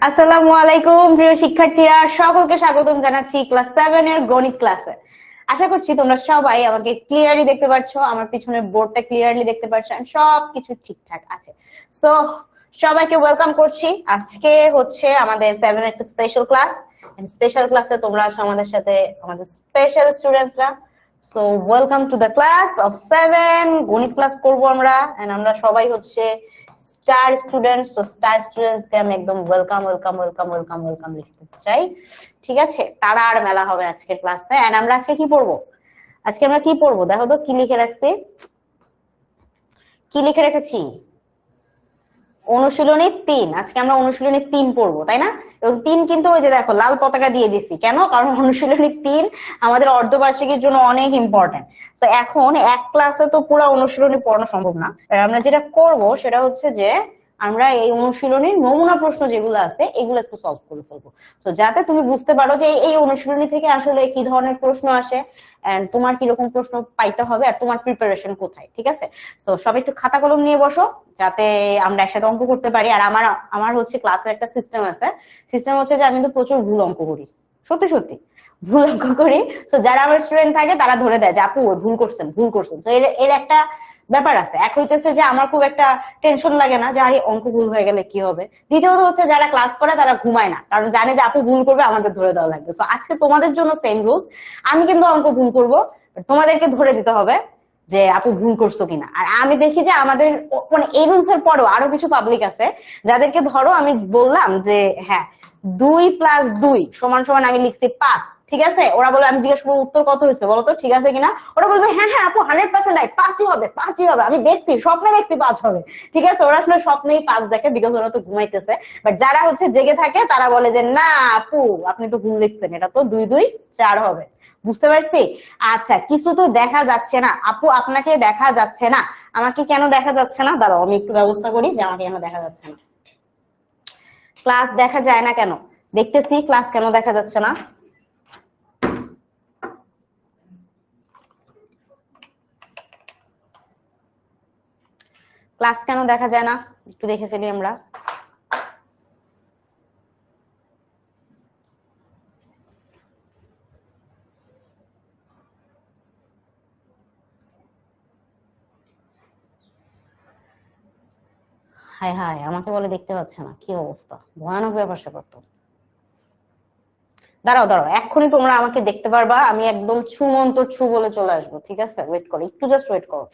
আসসালামু আলাইকুম প্রিয় শিক্ষার্থীরা, সকলকে স্বাগতম জানাচ্ছি ক্লাস 7 এর গণিত ক্লাসে। আশা করছি তোমরা সবাই আমাকে ক্লিয়ারলি দেখতে পাচ্ছ, আমার পিছনের বোর্ডটা ক্লিয়ারলি দেখতে পাচ্ছ, এন্ড সবকিছু ঠিকঠাক আছে। সো সবাইকে ওয়েলকাম করছি। আজকে হচ্ছে আমাদের 7 এর একটা স্পেশাল ক্লাস, এন্ড স্পেশাল ক্লাসে তোমরা আছো আমাদের সাথে, আমাদের স্পেশাল স্টুডেন্টসরা। So welcome to the class of 7, গণিত ক্লাস করব আমরা, এন্ড আমরা সবাই হচ্ছে স্টার স্টুডেন্টস। তো স্টার স্টুডেন্টস কে আমি একদম welcome welcome welcome welcome welcome লিখতে চাই। ঠিক আছে, তারা আর মেলা হবে আজকের ক্লাসে। এন্ড আমরা আজকে কি পড়বো? আজকে আমরা কি পড়বো দেখো তো, কি লিখে রাখছি, কি লিখে রেখেছি? অনুশীলনী 3। আজকে আমরা অনুশীলনী 3 পড়বো, তাই না? এবং 3 কিন্তু ওই যে দেখো লাল পতাকা দিয়ে দিছি, কেন? কারণ অনুশীলনী 3 আমাদের অর্ধবার্ষিকীর জন্য অনেক ইম্পর্টেন্ট। তো এখন এক ক্লাসে তো পুরো অনুশীলনী পড়ানো সম্ভব না। আমরা যেটা করব সেটা হচ্ছে যে আমরা এই অনুশীলনীর নমুনা প্রশ্ন যেগুলো আছে এগুলো একটু সলভ করে ফেলবো, তো যাতে তুমি বুঝতে পারো যে এই অনুশীলনী থেকে আসলে কি ধরনের প্রশ্ন আসে, এন্ড তোমার কিরকম প্রশ্ন পাইতে হবে, আর তোমার প্রিপারেশন কোথায়। ঠিক আছে, তো সবাই একটু খাতা কলম নিয়ে বসো, যাতে আমরা একসাথে অঙ্ক করতে পারি। আর আমার আমার হচ্ছে ক্লাসের একটা সিস্টেম আছে। সিস্টেম হচ্ছে যে আমি তো প্রচুর ভুল অঙ্ক করি, সত্যি সত্যি ভুল অঙ্ক করি। তো যারা আমার স্টুডেন্ট থাকে তারা ধরে দেয় যে আপু ভুল করছেন ভুল করছেন। তো এর একটা ব্যাপার আছে। এক হইতেছে যে আমার খুব একটা টেনশন লাগে না যে আরে অঙ্ক ভুল হয়ে গেলে কি হবে। দ্বিতীয়ত হচ্ছে যারা ক্লাস করে তারা ঘুমায় না, কারণ জানে যে আপু ভুল করবে, আমাদের ধরে দেওয়া লাগবে। তো আজকে তোমাদের জন্য সেম রুলস। আমি কিন্তু অঙ্ক ভুল করবো, তোমাদেরকে ধরে দিতে হবে যে আপু ভুল করছো কিনা। আর আমি দেখি যে আমাদের মানে এই রুলস এর পরেও আরো কিছু পাবলিক আছে যাদেরকে ধরো আমি বললাম যে হ্যাঁ 2+2 = আমি লিখছি 5, ঠিক আছে, ওরা বলে, আমি জিজ্ঞেস করবো উত্তর কত হয়েছে বলো তো, ঠিক আছে কিনা, ওরা বলবে হ্যাঁ হ্যাঁ আপু 100% রাইট, 5ই হবে 5ই হবে, আমি দেখছি স্বপ্নে দেখছি 5 হবে। ঠিক আছে, ওরা আসলে স্বপ্নেই 5 দেখে, বিকজ ওরা তো ঘুমাইতেছে। বাট যারা হচ্ছে জেগে থাকে তারা বলে যে না আপু আপনি তো ভুল লিখছেন, এটা তো 2 2 4 হবে। বুঝতে পারছি? আচ্ছা, কিছু তো দেখা যাচ্ছে না আপু, আপনাকে দেখা যাচ্ছে না। আমাকে কেন দেখা যাচ্ছে না? দাঁড়াও আমি একটু ব্যবস্থা করি যে আমাকে কেন দেখা যাচ্ছে না। ক্লাস দেখা যায় না কেন? দেখতেছি ক্লাস কেন দেখা যাচ্ছে না। ক্লাস কেন দেখা যায় না একটু দেখে ফেলি আমরা। হায় হায়, আমাকে বলে দেখতে পাচ্ছে না, কি অবস্থা, ভয়ানক ব্যাপার স্যাপার তো। দাঁড়াও দাঁড়াও, এক্ষুনি তোমরা আমাকে দেখতে পারবা, আমি একদম ছুমন্ত ছু বলে চলে আসবো। ঠিক আছে, ওয়েট করো, একটু জাস্ট ওয়েট করো।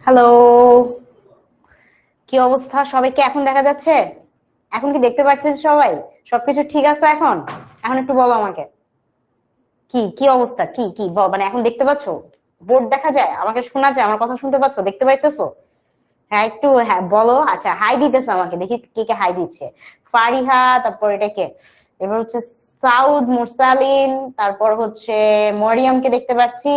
হ্যালো, কি অবস্থা? সবাইকে এখন দেখা যাচ্ছে? এখন কি দেখতে পাচ্ছেন সবাই? সবকিছু ঠিক আছে এখন? এখন একটু বলো আমাকে, কি কি অবস্থা, কি কি মানে এখন দেখতে পাচ্ছো? বোর্ড দেখা যায়, আমাকে শোনা যায়, আমার কথা শুনতে পাচ্ছো, দেখতে পাইতেছো? হ্যাঁ একটু হ্যাঁ বলো। আচ্ছা, হাই দিতেছে আমাকে, দেখি কে কে হাই দিচ্ছে। ফারিহা, তারপর এটা কে, এবার হচ্ছে সাউদ মুরসালিন, তারপর হচ্ছে মরিয়মকে দেখতে পাচ্ছি।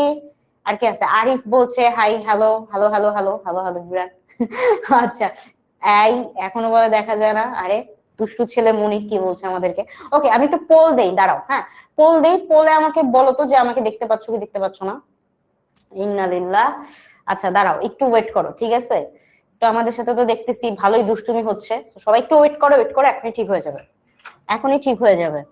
আর কি আছে? আরিফ বলছে hi, hello hello hello hello hello hello Virat. আচ্ছা, এই এখনো বলে দেখা যায় না, আরে দুষ্টু ছেলে মনির কি বলছে আমাদেরকে। ওকে, আমি একটু পোল দেই, দাঁড়াও। হ্যাঁ, পোল দেই, পোলে আমাকে বলো তো যে আমাকে দেখতে পাচ্ছ কি দেখতে পাচ্ছ না। ইন্নালিল্লাহ। আচ্ছা দাঁড়াও, একটু ওয়েট করো, ঠিক আছে? তো আমাদের সাথে তো দেখতেছি ভালোই দুষ্টুমি হচ্ছে, তো সবাই একটু ওয়েট করো, ওয়েট করো, এখনই ঠিক হয়ে যাবে, এখনই ঠিক হয়ে যাবে।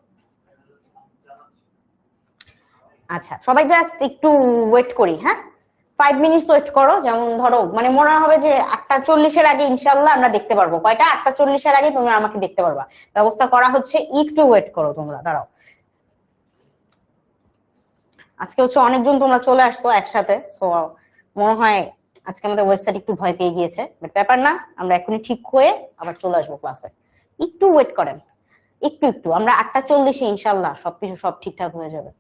আচ্ছা সবাই জাস্ট একটু ওয়েট করি, হ্যাঁ 5 মিনিটস ওয়েট করো। যেমন ধরো মানে মনে হবে যে 8:40-এর আগে ইনশাল্লাহ আমরা দেখতে পারবো। কয়টা? 8:40-এর আগে তুমি আমাকে দেখতে পারবা, ব্যবস্থা করা হচ্ছে। একটু ওয়েট করো তোমরা, দাঁড়াও। আজকে হচ্ছে অনেকজন তোমরা চলে আসছো একসাথে, সো মনে হয় আজকে আমাদের ওয়েবসাইট একটু ভয় পেয়ে গিয়েছে, বাট ব্যাপার না, আমরা এখনই ঠিক হয়ে আবার চলে আসবো ক্লাসে। একটু ওয়েট করেন, একটু একটু আমরা 8:40 ইনশাল্লাহ সবকিছু সব ঠিকঠাক হয়ে যাবে।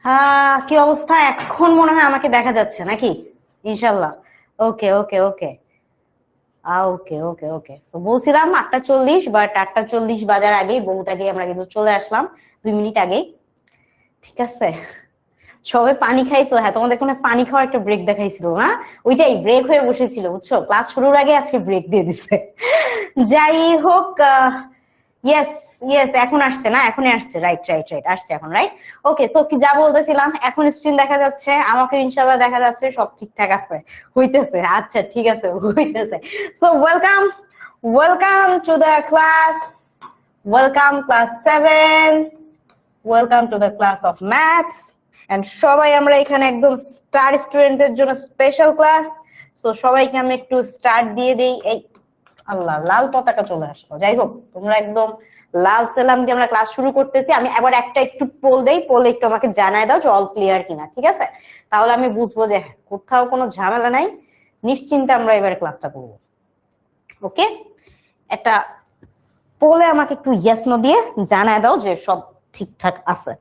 হ্যাঁ, কি অবস্থা? এখন মনে হয় আমাকে দেখা যাচ্ছে নাকি? ইনশাল্লাহ। ওকে ওকে ওকে ওকে ওকে ওকে, তো বলছিলাম 8:40, বাট 8:40 বাজার আগেই বহুত আগেই আমরা কিন্তু চলে আসলাম, 2 মিনিট আগেই। ঠিক আছে, সবাই পানি খাইছো? হ্যাঁ, তোমাদের কোনো পানি খাওয়ার একটা ব্রেক দেখাইছিল না? ওইটাই ব্রেক হয়ে বসেছিল, বুঝছো? ক্লাস শুরুর আগে আজকে ব্রেক দিয়ে দিছে। যাই হোক, ইয়েস ইয়েস, এখন আসছে না? এখনই আসছে, রাইট রাইট রাইট, আসছে এখন, রাইট। ওকে, সো কি যা বলতেছিলাম, এখন স্ক্রিন দেখা যাচ্ছে, আমাকে ইনশাআল্লাহ দেখা যাচ্ছে, সব ঠিকঠাক আছে, হইতেছে। আচ্ছা ঠিক আছে, হইতেছে। So welcome, welcome to the class, welcome class 7, welcome to the class of maths. And সবাই আমরা এখানে একদম স্টার স্টুডেন্টের জন্য স্পেশাল ক্লাস। সো সবাইকে আমি একটু স্টার্ট দিয়ে দেই। এই আল্লাহ, লাল পতাকা চলে আসলো। যাই হোক, তোমরা একদম লাল সালাম দিয়ে আমরা ক্লাস শুরু করতেছি। আমি এবার একটা একটু পোল দেই, পোলে একটু আমাকে জানায় দাও যে অল ক্লিয়ার কিনা, ঠিক আছে? তাহলে আমি বুঝবো যে কোথাও কোনো ঝামেলা নাই, নিশ্চিন্তে আমরা এবার ক্লাসটা করবো। ওকে, একটা পোলে আমাকে একটু ইয়েস নো দিয়ে জানায় দাও যে সব ঠিকঠাক আছে।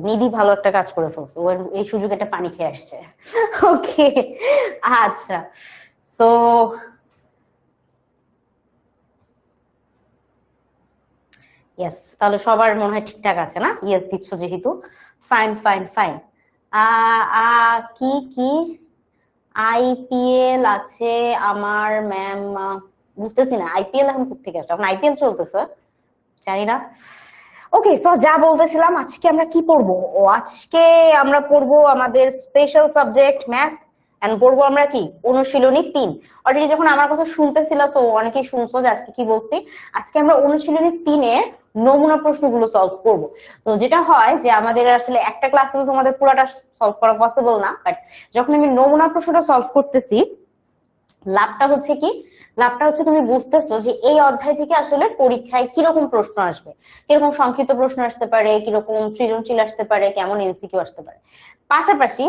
নিধি ভালো একটা কাজ করে ফেলছে, ও এই সুযোগ একটা পানি খেয়ে আসছে। ওকে, আচ্ছা, সো ইয়েস, তাহলে সবার মনে হয় ঠিকঠাক আছে না? ইয়েস দিচ্ছ যেহেতু, ফাইন ফাইন ফাইন। কি কি আইপিএল আছে আমার ম্যাম, বুঝতেছি না আইপিএল এখন কোথেকে আসছে, এখন আইপিএল চলতেছে জানি না। ওকে, সো যা বলতেছিলাম, আজকে আমরা কি পড়বো? ও আজকে আমরা পড়বো আমাদের স্পেশাল সাবজেক্ট ম্যাথ, এন্ড পড়বো আমরা কি অনুশীলনী 3। অলরেডি যখন আমার কথা শুনতেছিল, সো অনেকেই শুনছো যে আজকে কি বলছি। আজকে আমরা অনুশীলনী 3-এর নমুনা প্রশ্নগুলো সলভ করব। তো যেটা হয় যে আমাদের আসলে একটা ক্লাসে তো তোমাদের পুরোটা সলভ করা পসিবল না, বাট যখন আমি নমুনা প্রশ্নটা সলভ করতেছি, লাভটা হচ্ছে কি, লাভটা হচ্ছে তুমি বুঝতেছো যে এই অধ্যায় থেকে আসলে পরীক্ষায় কিরকম প্রশ্ন আসবে, কিরকম সংক্ষিপ্ত প্রশ্ন আসতে পারে, কিরকম সৃজনশীল আসতে পারে, কেমন এমসিকিউ আসতে পারে। পাশাপাশি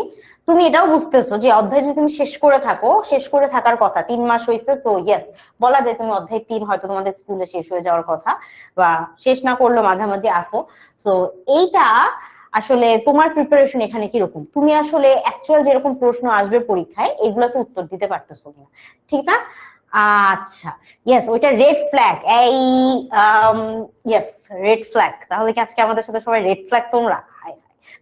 তুমি এটাও বুঝতেছো যে অধ্যায় যদি তুমি শেষ করে থাকো, শেষ করে থাকার কথা 3 মাস হয়েছে, সো ইয়েস বলা যায় তুমি অধ্যায় 3 হয়তো তোমাদের স্কুলে শেষ হয়ে যাওয়ার কথা, বা শেষ না করলেও মাঝামাঝি আসো। সো এইটা আসলে তোমার প্রিপারেশন এখানে কিরকম, তুমি আসলে অ্যাকচুয়াল যেরকম প্রশ্ন আসবে পরীক্ষায় এগুলোতে উত্তর দিতে পারতেছো কিনা, ঠিক না? আচ্ছা, ইয়েস, ওইটা রেড ফ্ল্যাগ, এই ইয়েস রেড ফ্ল্যাগ। তাহলে কি আজকে আমাদের সাথে সবাই রেড ফ্ল্যাগ তোমরা?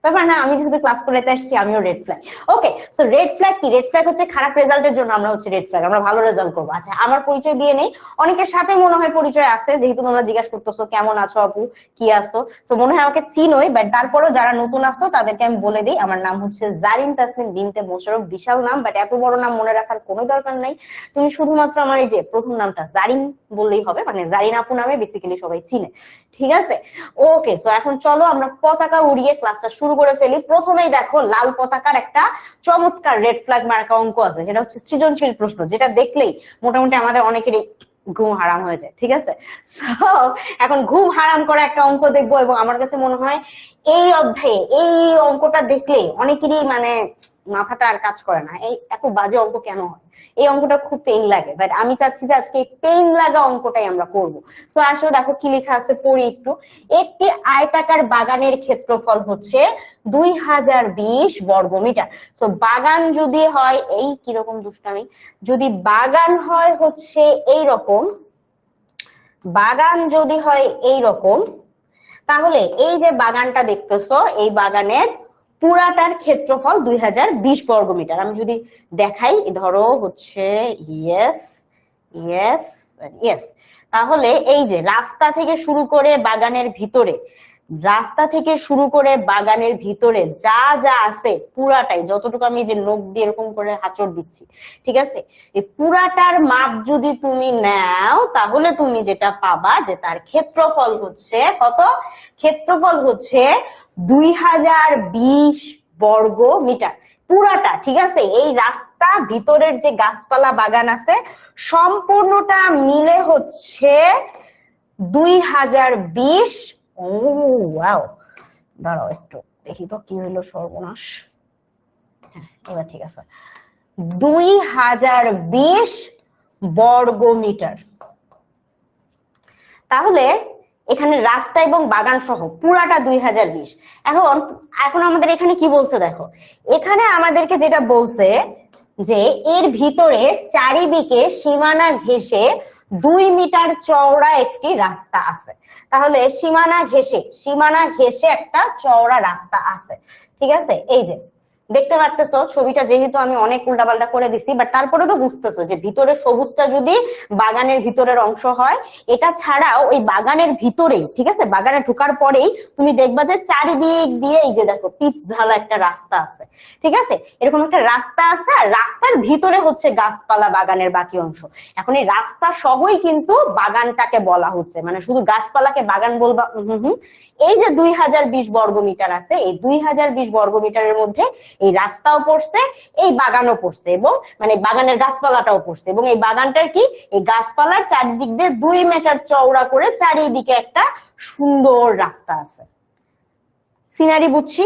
ব্যাপার না, আমি যেহেতু ক্লাস করাতে আসছি আমিও রেড ফ্ল্যাগ। ওকে, সো রেড ফ্ল্যাগ কি? রেড ফ্ল্যাগ হচ্ছে খারাপ রেজাল্টের জন্য আমরা হচ্ছে রেড ফ্ল্যাগ, আমরা ভালো রেজাল্ট করবো। আচ্ছা, আমার পরিচয় দিয়ে নেই, অনেকের সাথে মনে হয় পরিচয় আছে, যেহেতু তোমরা জিজ্ঞাসা করতেছো কেমন আছো আপু, কি আছো, তো মনে হয় আমাকে চিনোই, বাট তারপরেও যারা নতুন আছো তাদেরকে আমি বলে দিই, আমার নাম হচ্ছে জারিন তাসনিম বিনতে মোশাররফ। বিশাল নাম, বাট এত বড় নাম মনে রাখার কোনো দরকার নাই। তুমি শুধুমাত্র আমার এই যে প্রথম নামটা জারিন বললেই হবে, মানে জারিন আপু নামে বেসিক্যালি সবাই চিনে, ঠিক আছে? ওকে, সো এখন চলো আমরা পতাকা উড়িয়ে ক্লাসটা শুরু করে ফেলি। প্রথমেই দেখো লাল পতাকার একটা চমৎকার রেড ফ্ল্যাগ মার্কা অঙ্ক আছে, সেটা হচ্ছে সৃজনশীল প্রশ্ন, যেটা দেখলেই মোটামুটি আমাদের অনেকেরই ঘুম হারাম হয়ে যায়, ঠিক আছে? সো এখন ঘুম হারাম করা একটা অঙ্ক দেখবো, এবং আমার কাছে মনে হয় এই অধ্যায়ে এই অঙ্কটা দেখলে অনেকেরই মানে মাথাটা আর কাজ করে না, এই এত বাজে অঙ্ক কেন হয়, এই অঙ্কটা খুব পেইন লাগে, বাট আমি চাচ্ছি যে আজকে পেইন লাগা অঙ্কটাই আমরা করবো। সো আসলে দেখো কি লেখা আছে, পড়ি একটু। একটি আয়তাকার বাগানের ক্ষেত্রফল হচ্ছে 2020 বর্গমিটার। সো বাগান যদি হয় এই কিরকম দুষ্টামি, যদি বাগান হয় হচ্ছে এই রকম, বাগান যদি হয় এই রকম, তাহলে এই যে বাগানটা দেখতেছো, এই বাগানের পুরাটার ক্ষেত্রফল 2020 বর্গমিটার। আমি যদি দেখাই, ধরো হচ্ছে ইয়েস ইয়েস ইয়েস, তাহলে এই যে রাস্তা থেকে শুরু করে বাগানের ভিতরে, রাস্তা থেকে শুরু করে বাগানের ভিতরে যা যা আছে পুরাটাই, যতটুকু আমি যে নখ দিয়ে এরকম করে হাঁচড় দিচ্ছি, ঠিক আছে, এই পুরাটার মাপ যদি তুমি নাও, তাহলে তুমি যেটা পাবা যে তার ক্ষেত্রফল হচ্ছে কত, ক্ষেত্রফল হচ্ছে 2020 বর্গ মিটার পুরাটা, ঠিক আছে? এই রাস্তা ভিতরের যে গাছপালা বাগান আছে সম্পূর্ণটা মিলে হচ্ছে 2020। ও ওয়াও, দাঁড়াও একটু দেখি তো কি হইলো, সর্বনাশ। হ্যাঁ, এবার ঠিক আছে, 2020 বর্গ মিটার। তাহলে এখানে রাস্তা এবং বাগান সহ পুরাটা 2020। এখন এখন আমাদের এখানে কি বলছে দেখো, এখানে আমাদেরকে যেটা বলছে যে এর ভিতরে চারিদিকে সীমানা ঘেঁষে 2 মিটার চওড়া একটি রাস্তা আছে। তাহলে সীমানা ঘেঁষে একটা চওড়া রাস্তা আছে, ঠিক আছে? এই যে দেখতে পারতেছো ছবিটা, যেহেতু আমি অনেক উল্টাপাল্টা করে দিছি, বাট তারপরে তো বুঝতেছো যে ভিতরে সবুজটা যদি বাগানের ভিতরের অংশ হয়, এটা ছাড়াও ওই বাগানের ভিতরেই, ঠিক আছে, বাগানে ঢোকার পরেই তুমি দেখবা যে চারিদিক দিয়ে এই যে দেখো পিচ ঢালা একটা রাস্তা আছে, ঠিক আছে, এরকম একটা রাস্তা আছে, আর রাস্তার ভিতরে হচ্ছে গাছপালা বাগানের বাকি অংশ। এখন এই রাস্তা সহই কিন্তু বাগানটাকে বলা হচ্ছে, মানে শুধু গাছপালাকে বাগান বলবা এই যে 2020 বর্গ মিটার আছে, এই 2020 বর্গ মিটারের মধ্যে এই রাস্তাও পড়ছে, এই বাগানও পড়ছে, এবং মানে বাগানের গাছপালাটাও পড়ছে, এবং এই বাগানটার কি, এই গাছপালার চারিদিক দিয়ে 2 মিটার চওড়া করে চারিদিকে একটা সুন্দর রাস্তা আছে। সিনারি বুঝছি?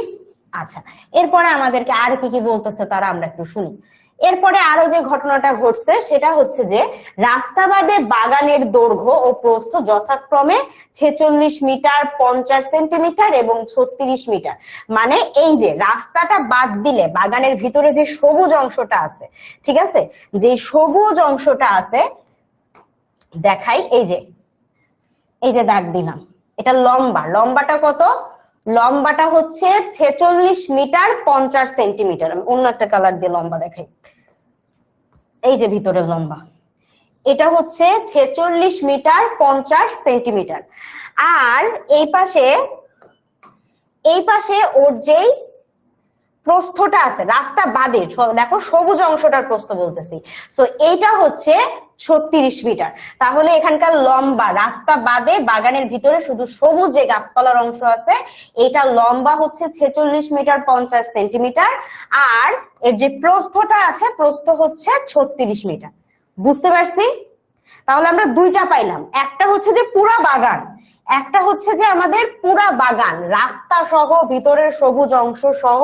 আচ্ছা, এরপরে আমাদেরকে আর কি কি বলতেছে তারা আমরা একটু শুনি। এরপরে আরো যে ঘটনাটা ঘটছে সেটা হচ্ছে যে রাস্তা বাদে বাগানের দৈর্ঘ্য ও প্রস্থ যথাক্রমে 46 মিটার, 50 সেন্টিমিটার এবং 36 মিটার। মানে এই যে রাস্তাটা বাদ দিলে বাগানের ভিতরে যে সবুজ অংশটা আছে, ঠিক আছে, যে সবুজ অংশটা আছে দেখাই, এই যে দাগ দিলাম, এটা লম্বাটা কত? লম্বাটা হচ্ছে 46 মিটার 50 সেন্টিমিটার। আমি অন্য একটা কালার দিয়ে লম্বা দেখাই, এই যে ভিতরের লম্বা, এটা হচ্ছে 46 মিটার 50 সেন্টিমিটার। আর এই পাশে ওর যেই প্রস্থটা আছে রাস্তা বাদে, দেখো সবুজ অংশটার প্রস্থ বলতেছি, সো এইটা হচ্ছে 36 মিটার। তাহলে এখানকার লম্বা রাস্তা বাদে বাগানের ভিতরে শুধু সবুজ যে গাছপালার অংশ আছে, এটা লম্বা হচ্ছে 46 মিটার 50 সেন্টিমিটার, আর এর যে প্রস্থটা আছে প্রস্থ হচ্ছে 36 মিটার। বুঝতে পারছি? তাহলে আমরা দুইটা পাইলাম, একটা হচ্ছে যে পুরা বাগান, একটা হচ্ছে যে আমাদের পুরা বাগান রাস্তা সহ ভিতরের সবুজ অংশ সহ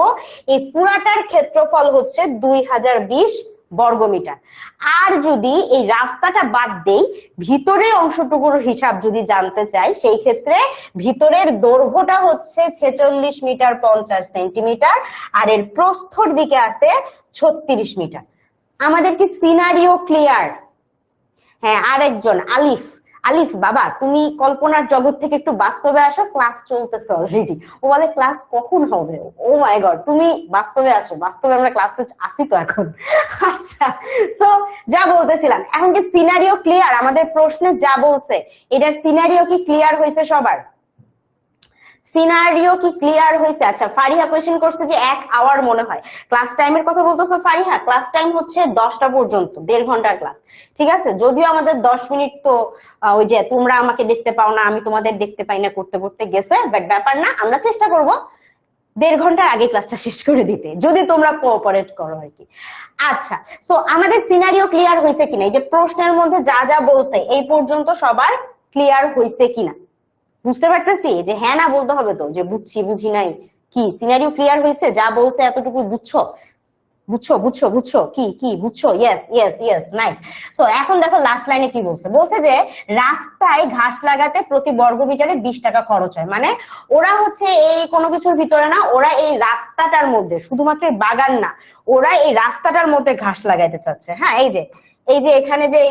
এই পুরাটার ক্ষেত্রফল হচ্ছে 2020 বর্গমিটার। আর যদি এই রাস্তাটা বাদ দেই, ভিতরের অংশটুকুর হিসাব যদি জানতে চাই, সেই ক্ষেত্রে ভিতরের দৈর্ঘ্যটা হচ্ছে 46 মিটার 50 সেন্টিমিটার, আর এর প্রস্থর দিকে আছে 36 মিটার। আমাদের কি সিনারিও ক্লিয়ার? হ্যাঁ, আরেকজন আলিফ বাবা, তুমি কল্পনার জগৎ থেকে একটু বাস্তবে আসো, ক্লাস চলতেছে অলরেডি। ও বলে ক্লাস কখন হবে? ও মাই গড, তুমি বাস্তবে আসো, বাস্তবে আমরা ক্লাসে আসি তো এখন। আচ্ছা, সো যা বলতেছিলাম, এখন কি সিনারিও ক্লিয়ার? আমাদের প্রশ্নে যা বলছে এটার সিনারিও কি ক্লিয়ার হয়েছে সবার? সিনারিও কি ক্লিয়ার হয়েছে? আচ্ছা, ফারিহা কোয়েশ্চেন করছে যে 1 আওয়ার মনে হয়। ক্লাস টাইমের কথা বলতেছো ফারিহা? ক্লাস টাইম হচ্ছে 10টা পর্যন্ত, 1.5 ঘন্টার ক্লাস, ঠিক আছে। যদিও আমাদের 10 মিনিট তো ওই যে তোমরা আমাকে দেখতে পাও না, আমি তোমাদের দেখতে পাই না, করতে করতে গেছে, বাট ব্যাপার না, আমরা চেষ্টা করব 1.5 ঘন্টার আগে ক্লাসটা শেষ করে দিতে, যদি তোমরা কোঅপারেট করো আর কি। আচ্ছা, সো আমাদের সিনারিও ক্লিয়ার হয়েছে কিনা, এই যে প্রশ্নের মধ্যে যা যা বলছে এই পর্যন্ত সবার ক্লিয়ার হয়েছে কিনা বুঝতে পারতেছি? যে হ্যাঁ না বলতে হবে তো, যে বুঝছি বুঝি নাই, কি সিনারিও ক্লিয়ার হয়েছে? যা বলছে এতটুকু বুঝছো? বুঝছো কি বুঝছো? Yes, nice. সো এখন দেখো লাস্ট লাইনে কি বলছে, বলছে যে রাস্তায় ঘাস লাগাতে প্রতি বর্গমিটারে 20 টাকা খরচ হয়। মানে ওরা হচ্ছে এই কোনো কিছুর ভিতরে না, ওরা এই রাস্তাটার মধ্যে, শুধুমাত্র বাগান না, ওরা এই রাস্তাটার মধ্যে ঘাস লাগাইতে চাচ্ছে। হ্যাঁ, এই যে এখানে যে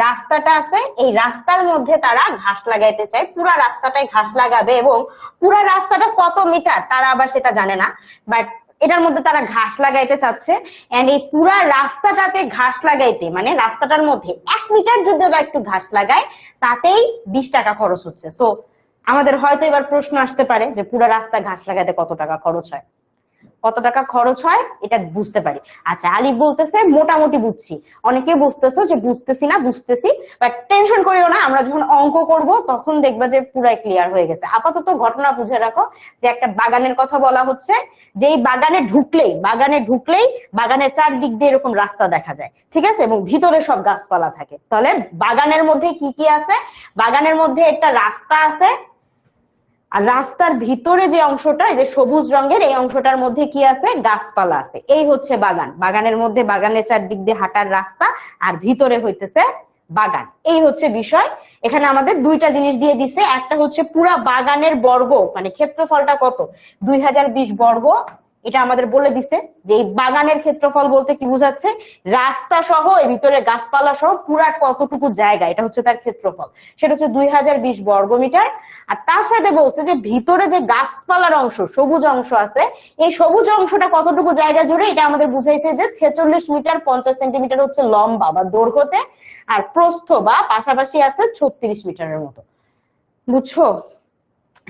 রাস্তাটা আছে, এই রাস্তার মধ্যে তারা ঘাস লাগাইতে চায়, পুরা রাস্তাটায় ঘাস লাগাবে, এবং পুরা রাস্তাটা কত মিটার তারা আবার সেটা জানে না, বাট এটার মধ্যে তারা ঘাস লাগাইতে চাচ্ছে। এন্ড এই পুরা রাস্তাটাতে ঘাস লাগাইতে, মানে রাস্তাটার মধ্যে 1 মিটার যদি ওরা একটু ঘাস লাগায়, তাতেই 20 টাকা খরচ হচ্ছে। সো আমাদের হয়তো এবার প্রশ্ন আসতে পারে যে পুরা রাস্তা ঘাস লাগাইতে কত টাকা খরচ হয়, এটা বুঝতে পারি। আচ্ছা, আলিফ বলতেছে মোটামুটি বুঝছি। অনেকে বুঝতেছো যে বুঝতেছি না, বুঝতেছি, বাট টেনশন করিও না, আমরা যখন অঙ্ক করব তখন দেখবা যে পুরাই ক্লিয়ার হয়ে গেছে। আপাতত ঘটনা বুঝে রাখো যে একটা বাগানের কথা বলা হচ্ছে, যে এই বাগানে ঢুকলেই বাগানের চারদিক দিয়ে এরকম রাস্তা দেখা যায়, ঠিক আছে, এবং ভিতরে সব গাছপালা থাকে। তাহলে বাগানের মধ্যে কি কি আছে? বাগানের মধ্যে একটা রাস্তা আছে, আর রাস্তার ভিতরে যে অংশটা, এই যে সবুজ রঙের এই অংশটার মধ্যে কি আছে? গাছপালা আছে। এই হচ্ছে বাগান, বাগানের মধ্যে বাগানের চারদিক দিয়ে হাঁটার রাস্তা, আর ভিতরে হইতেছে বাগান। এই হচ্ছে বিষয়। এখানে আমাদের দুইটা জিনিস দিয়ে দিছে, একটা হচ্ছে পুরা বাগানের বর্গ মানে ক্ষেত্রফলটা কত, 2020 বর্গ, এটা আমাদের বলে দিছে যে এই বাগানের ক্ষেত্রফল বলতে কি বোঝাচ্ছে, রাস্তা সহ এর ভিতরে গাছপালা সহ পুরা কতটুকু জায়গা, এটা হচ্ছে তার ক্ষেত্রফল, সেটা হচ্ছে 2020 বর্গমিটার। আর তার সাথে বলছে যে ভিতরে যে গাছপালার অংশ, সবুজ অংশ আছে, এই সবুজ অংশটা কতটুকু জায়গা জুড়ে, এটা আমাদের বুঝাইছে যে 46 মিটার 50 সেন্টিমিটার হচ্ছে লম্বা বা দৈর্ঘ্যতে, আর প্রস্থ বা পাশাপাশি আছে 36 মিটারের মতো। বুঝছো?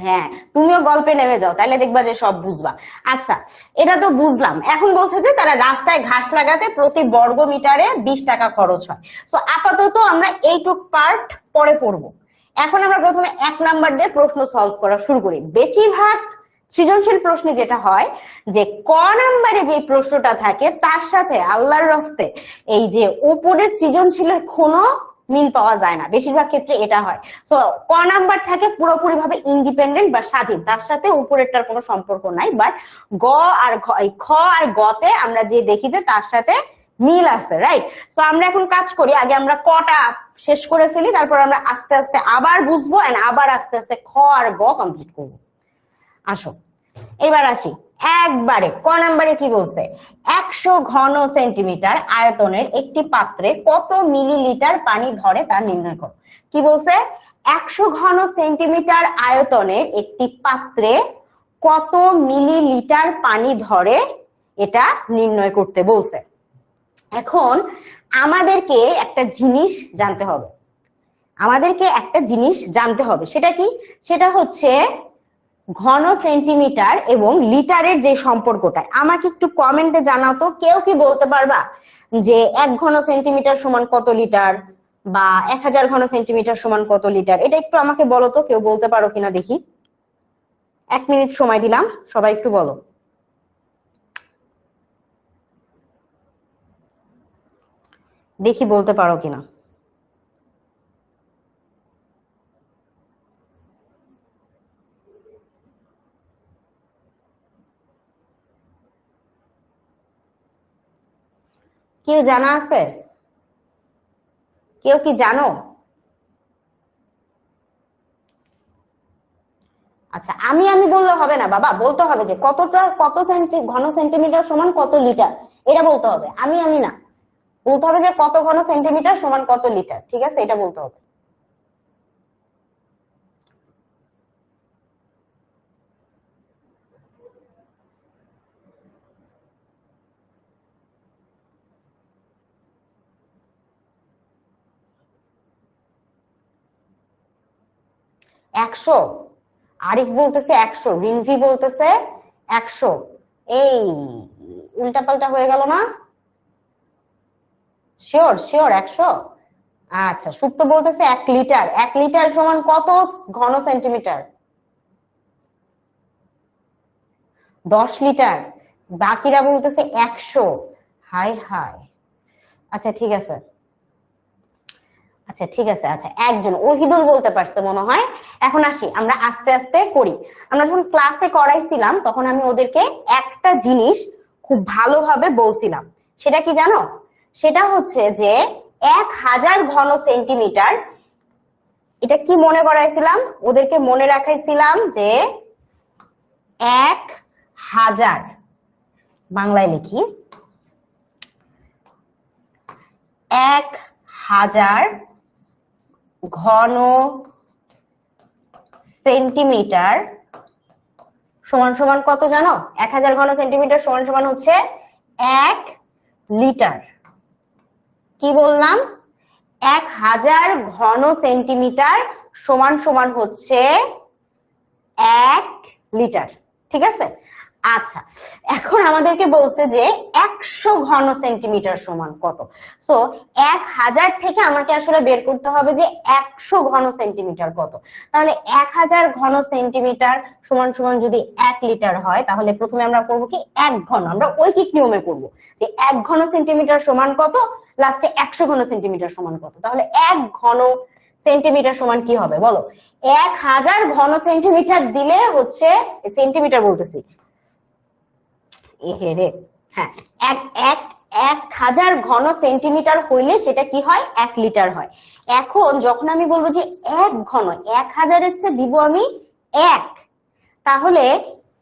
হ্যাঁ, তুমিও গল্পে নেমে যাও, তাহলে দেখবা যে সব বুঝবা। আচ্ছা, এটা তো বুঝলাম। এখন বলছে যে তারা রাস্তায় ঘাস লাগাতে প্রতি বর্গমিটারে 20 টাকা খরচ হয়। সো আপাতত আমরা এইটুক পার্ট পরে পড়বো। এখন আমরা প্রথমে 1 নাম্বার দিয়ে প্রশ্ন সলভ করা শুরু করি। বেশিরভাগ সৃজনশীল প্রশ্নে যেটা হয় যে ক নাম্বারে যে প্রশ্নটা থাকে তার সাথে আল্লাহর রস্তে এই যে উপরের সৃজনশীলের কোনো মিল পাওয়া যায় না, বেশিরভাগ ক্ষেত্রে এটা হয়। সো ক নাম্বার থাকে পুরোপুরি ভাবে ইন্ডিপেন্ডেন্ট বা স্বাধীন, তার সাথে উপরেরটার কোনো সম্পর্ক নাই। বাট খ আর গতে আমরা যে দেখি যে তার সাথে মিল আছে, রাইট? সো আমরা এখন কাজ করি, আগে আমরা কটা শেষ করে ফেলি, তারপর আমরা আস্তে আস্তে আবার বুঝবো এন্ড আবার আস্তে আস্তে খ আর গ কমপ্লিট করবো। আসো এবার আসি একবারে ক নাম্বারে কি বলছে, 100 ঘন সেন্টিমিটার আয়তনের একটি পাত্রে কত মিলিলিটার পানি ধরে তা নির্ণয় করো। কি বলছে, 100 ঘন সেন্টিমিটার আয়তনের একটি পাত্রে কত মিলিলিটার পানি ধরে এটা নির্ণয় করতে বলছে। এখন আমাদেরকে একটা জিনিস জানতে হবে, সেটা কি, সেটা হচ্ছে ঘন সেন্টিমিটার এবং লিটারের যে সম্পর্কটা। আমাকে একটু কমেন্টে জানাও তো, কেউ কি বলতে পারবা যে 1 ঘন সেন্টিমিটার সমান কত লিটার, বা 1000 ঘন সেন্টিমিটার সমান কত লিটার? এটা একটু আমাকে বলো তো, কেউ বলতে পারো কিনা দেখি। 1 মিনিট সময় দিলাম, সবাই একটু বলো। দেখি বলতে পারো কিনা। কেউ জানা আছে? কেউ কি জানো? আচ্ছা, আমি বললে হবে না বাবা, বলতে হবে যে কত ঘন সেন্টিমিটার সমান কত লিটার, এটা বলতে হবে। আমি না, বলতে হবে যে কত ঘন সেন্টিমিটার সমান কত লিটার, ঠিক আছে? এটা বলতে হবে। একশো, আরিফ বলতেছে 100, রিনভি বলতেছে 100। এই উল্টাপাল্টা হয়ে গেল না? শিওর 100? আচ্ছা, সুপ্ত বলতেছে 1 লিটার। 1 লিটার সমান কত ঘন সেন্টিমিটার? 10 লিটার। বাকিরা বলতেছে 100। High high. আচ্ছা ঠিক আছে, আচ্ছা একজন ওহিদুল বলতে পারছে মনে হয়। এখন আসি, আমরা আস্তে আস্তে করি। আমরা যখন ক্লাসে করাইছিলাম তখন আমি ওদেরকে একটা জিনিস খুব ভালোভাবে বলছিলাম, সেটা কি জানো? সেটা হচ্ছে যে 1000 ঘন সেন্টিমিটার, এটা কি মনে করাইছিলাম ওদেরকে? মনে রাখাইছিলাম যে 1000, বাংলায় লিখি 1000 ঘন সেন্টিমিটার সমান সমান কত জানো? 1000 ঘন সেন্টিমিটার সমান সমান হচ্ছে 1 লিটার। কি বললাম? 1000 ঘন সেন্টিমিটার সমান সমান হচ্ছে 1 লিটার, ঠিক আছে? আচ্ছা, এখন আমাদেরকে বলছে যে 100 ঘন সেন্টিমিটার সমান কত। সো 1000 থেকে আমাকে আসলে বের করতে হবে যে 100 ঘন সেন্টিমিটার কত। তাহলে 1000 ঘন সেন্টিমিটার সমান সমান যদি 1 লিটার হয়, তাহলে প্রথমে আমরা করব কি 1 ঘন, আমরা ঐকিক নিয়মে করব যে 1 ঘন সেন্টিমিটার সমান কত, লাস্টে 100 ঘন সেন্টিমিটার সমান কত। তাহলে 1 ঘন সেন্টিমিটার সমান কি হবে বলো? 1000 ঘন সেন্টিমিটার দিলে হচ্ছে, সেন্টিমিটার বলতেছি, হ্যাঁ, 1000 ঘন সেন্টিমিটার হইলে সেটা কি হয়? 1 লিটার হয়। এখন যখন আমি বলবো যে 1 ঘন, 1000-এর চেয়ে দিব আমি 1, তাহলে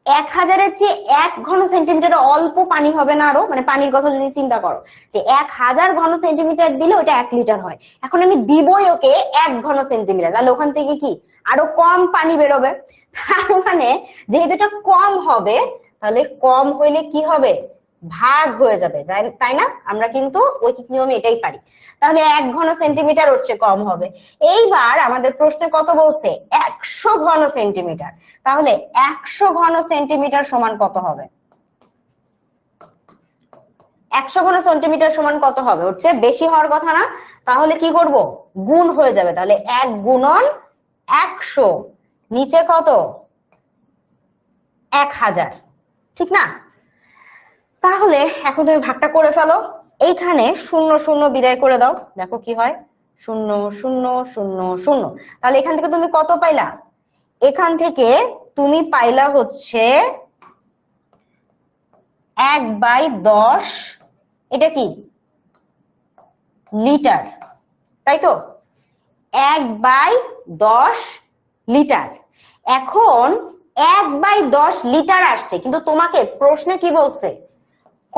1000-এর চেয়ে 1 ঘন সেন্টিমিটার অল্প পানি হবে না আরো? মানে পানির কথা যদি চিন্তা করো যে 1000 ঘন সেন্টিমিটার দিলে ওটা 1 লিটার হয়, এখন আমি দিবই ওকে 1 ঘন সেন্টিমিটার, তাহলে ওখান থেকে কি আরো কম পানি বেরোবে। তার মানে যেহেতু এটা কম হবে, তাহলে কম হইলে কি হবে? ভাগ হয়ে যাবে, তাই না? আমরা কিন্তু ঐকিক নিয়মে এটাই পারি। তাহলে 1 ঘন সেন্টিমিটার হচ্ছে কম হবে। এইবার আমাদের প্রশ্নে কত বলছে? 100 ঘন সেন্টিমিটার। তাহলে 100 ঘন সেন্টিমিটার সমান কত হবে? 100 ঘন সেন্টিমিটার সমান কত হবে? হচ্ছে বেশি হওয়ার কথা না? তাহলে কি করব? গুণ হয়ে যাবে। তাহলে 1 গুণন 100, নিচে কত? 1000, ঠিক না? তাহলে এখন তুমি ভাগটা করে ফেলো, এইখানে 0 0 বিদায় করে দাও, দেখো কি হয়? 0 0 0 0। তাহলে এখান থেকে তুমি কত পাইলা? এখান থেকে তুমি পাইলা হচ্ছে 1/10। এটা কি লিটার, তাই তো? 1/10 লিটার। এখন 1/10 লিটার আসছে, কিন্তু তোমাকে প্রশ্নে কি বলছে,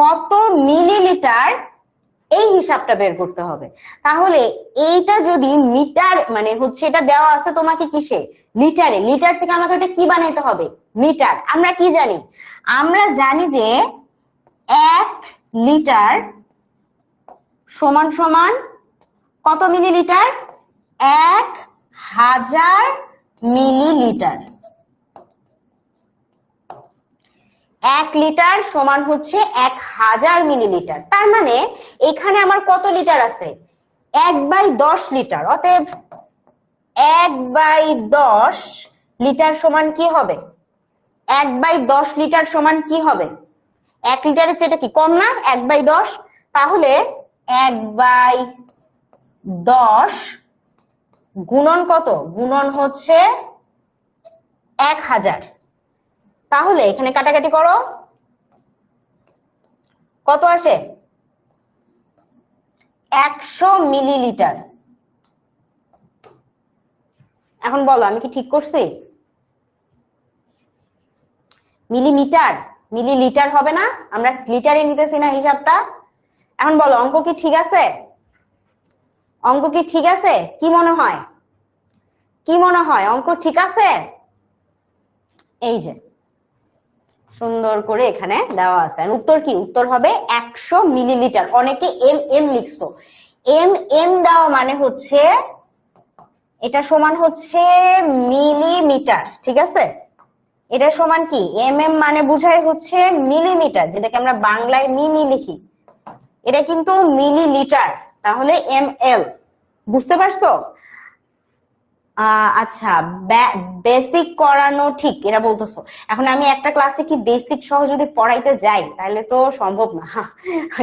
কত মিলিলিটার, এই হিসাবটা বের করতে হবে। তাহলে এইটা যদি মিটার মানে হচ্ছে, এটা দেওয়া আছে তোমাকে কিসে, লিটারে, লিটার থেকে আমাকে এটা কি বানাইতে হবে, মিটার। আমরা কি জানি, আমরা জানি যে 1 লিটার সমান সমান কত মিলিলিটার, 1000 মিলিলিটার। 1 লিটার সমান হচ্ছে 1000 মিলিলিটার। তার মানে এখানে আমার কত লিটার আছে, 1/10 লিটার। অতএব 1/10 লিটার সমান কি হবে, 1/10 লিটার সমান কি হবে, 1 লিটারের চেয়ে কি কম না 1/10? তাহলে 1/10 গুণন কত, গুণন হচ্ছে 1000। তাহলে এখানে কাটাকাটি করো, কত আসে, 100 মিলিলিটার। এখন বলো আমি কি ঠিক করছি, মিলিমিটার, মিলিলিটার হবে না, আমরা লিটারে নিতেছি না হিসাবটা। এখন বলো অঙ্ক কি ঠিক আছে, অঙ্ক কি ঠিক আছে, কি মনে হয়, কি মনে হয়, অঙ্ক ঠিক আছে? এই যে সুন্দর করে এখানে দেওয়া আছে, উত্তর কি, উত্তর হবে 100 মিলিলিটার। অনেকে এম এম লিখছো, এম এম দেওয়া মানে হচ্ছে এটা সমান হচ্ছে মিলিমিটার, ঠিক আছে? এটা সমান কি, এম এম মানে বুঝায় হচ্ছে মিলিমিটার, যেটাকে আমরা বাংলায় মিমি লিখি, এটা কিন্তু মিলিলিটার, তাহলে এম এল। বুঝতে পারছো? আচ্ছা, বেসিক করানো ঠিক এরা বলতেছো। এখন আমি একটা ক্লাসে কি বেসিক সহ যদি পড়াইতে যাই তাহলে তো সম্ভব না।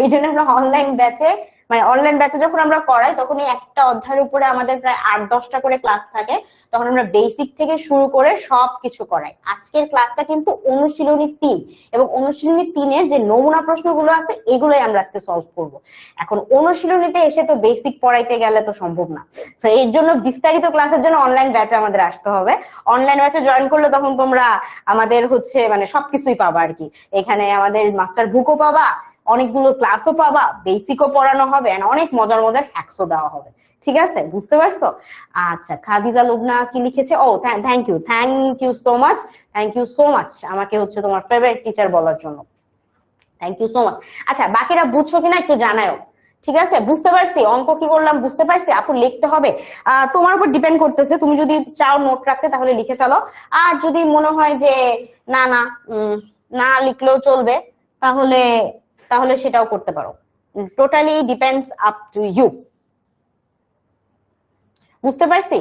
এই জন্য আমরা অনলাইন ব্যাচে, মানে অনলাইন ব্যাচে যখন আমরা করাই তখন একটা অধ্যায়ের উপরে আমাদের প্রায় 8-10টা করে ক্লাস থাকে, তখন আমরা বেসিক থেকে শুরু করে সবকিছু করাই। আজকের ক্লাসটা কিন্তু অনুশীলনী 3, এবং অনুশীলনী 3-এর যে নমুনা প্রশ্নগুলো আছে এগুলোই আমরা আজকে সলভ করব। এখন অনুশীলনীতে এসে তো বেসিক পড়াইতে গেলে তো সম্ভব না, তো এর জন্য বিস্তারিত ক্লাসের জন্য অনলাইন ব্যাচে আমাদের আসতে হবে। অনলাইন ব্যাচে জয়েন করলে তখন তোমরা আমাদের হচ্ছে মানে সবকিছুই পাবা আর কি। এখানে আমাদের মাস্টার বুকও পাবা, অনেকগুলো ক্লাসও পাবা, বেসিকও পড়ানো হবে, অনেক মজার মজার ফ্যাক্টসও দেওয়া হবে। ঠিক আছে, বুঝতে পারছো? আচ্ছা, খাদিজা লুবনা কি লিখেছে, ও thank you, thank you so much, thank you so much আমাকে হচ্ছে তোমার ফেভারিট টিচার বলার জন্য, থ্যাংক ইউ সো মাচ। আচ্ছা, বাকিরা বুঝছো কিনা একটু জানাও। ঠিক আছে, বুঝতে পারছি, অঙ্ক কি করলাম বুঝতে পারছি। আপু লিখতে হবে, তোমার উপর ডিপেন্ড করতেছে, তুমি যদি চাও নোট রাখতে তাহলে লিখে ফেলো, আর যদি মনে হয় যে না না না লিখলেও চলবে তাহলে তাহলে সেটাও করতে পারো। Totally depends up to you. বুঝতে পারছি?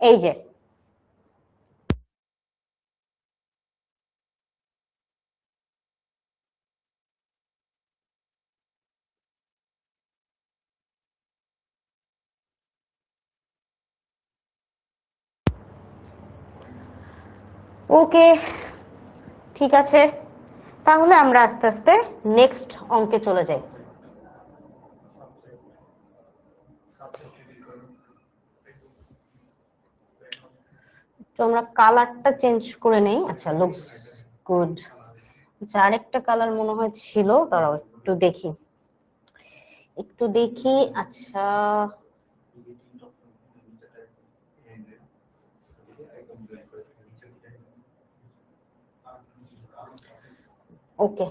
এই যে ওকে, ঠিক আছে, তাহলে আমরা আস্তে আস্তে নেক্সট অঙ্কে চলে যাই। তো আমরা কালারটা চেঞ্জ করে নেই। আচ্ছা, লুকস গুড। আচ্ছা, আরেকটা কালার মনে হয় ছিল, দাঁড়াও একটু দেখি, একটু দেখি। আচ্ছা, ওকে,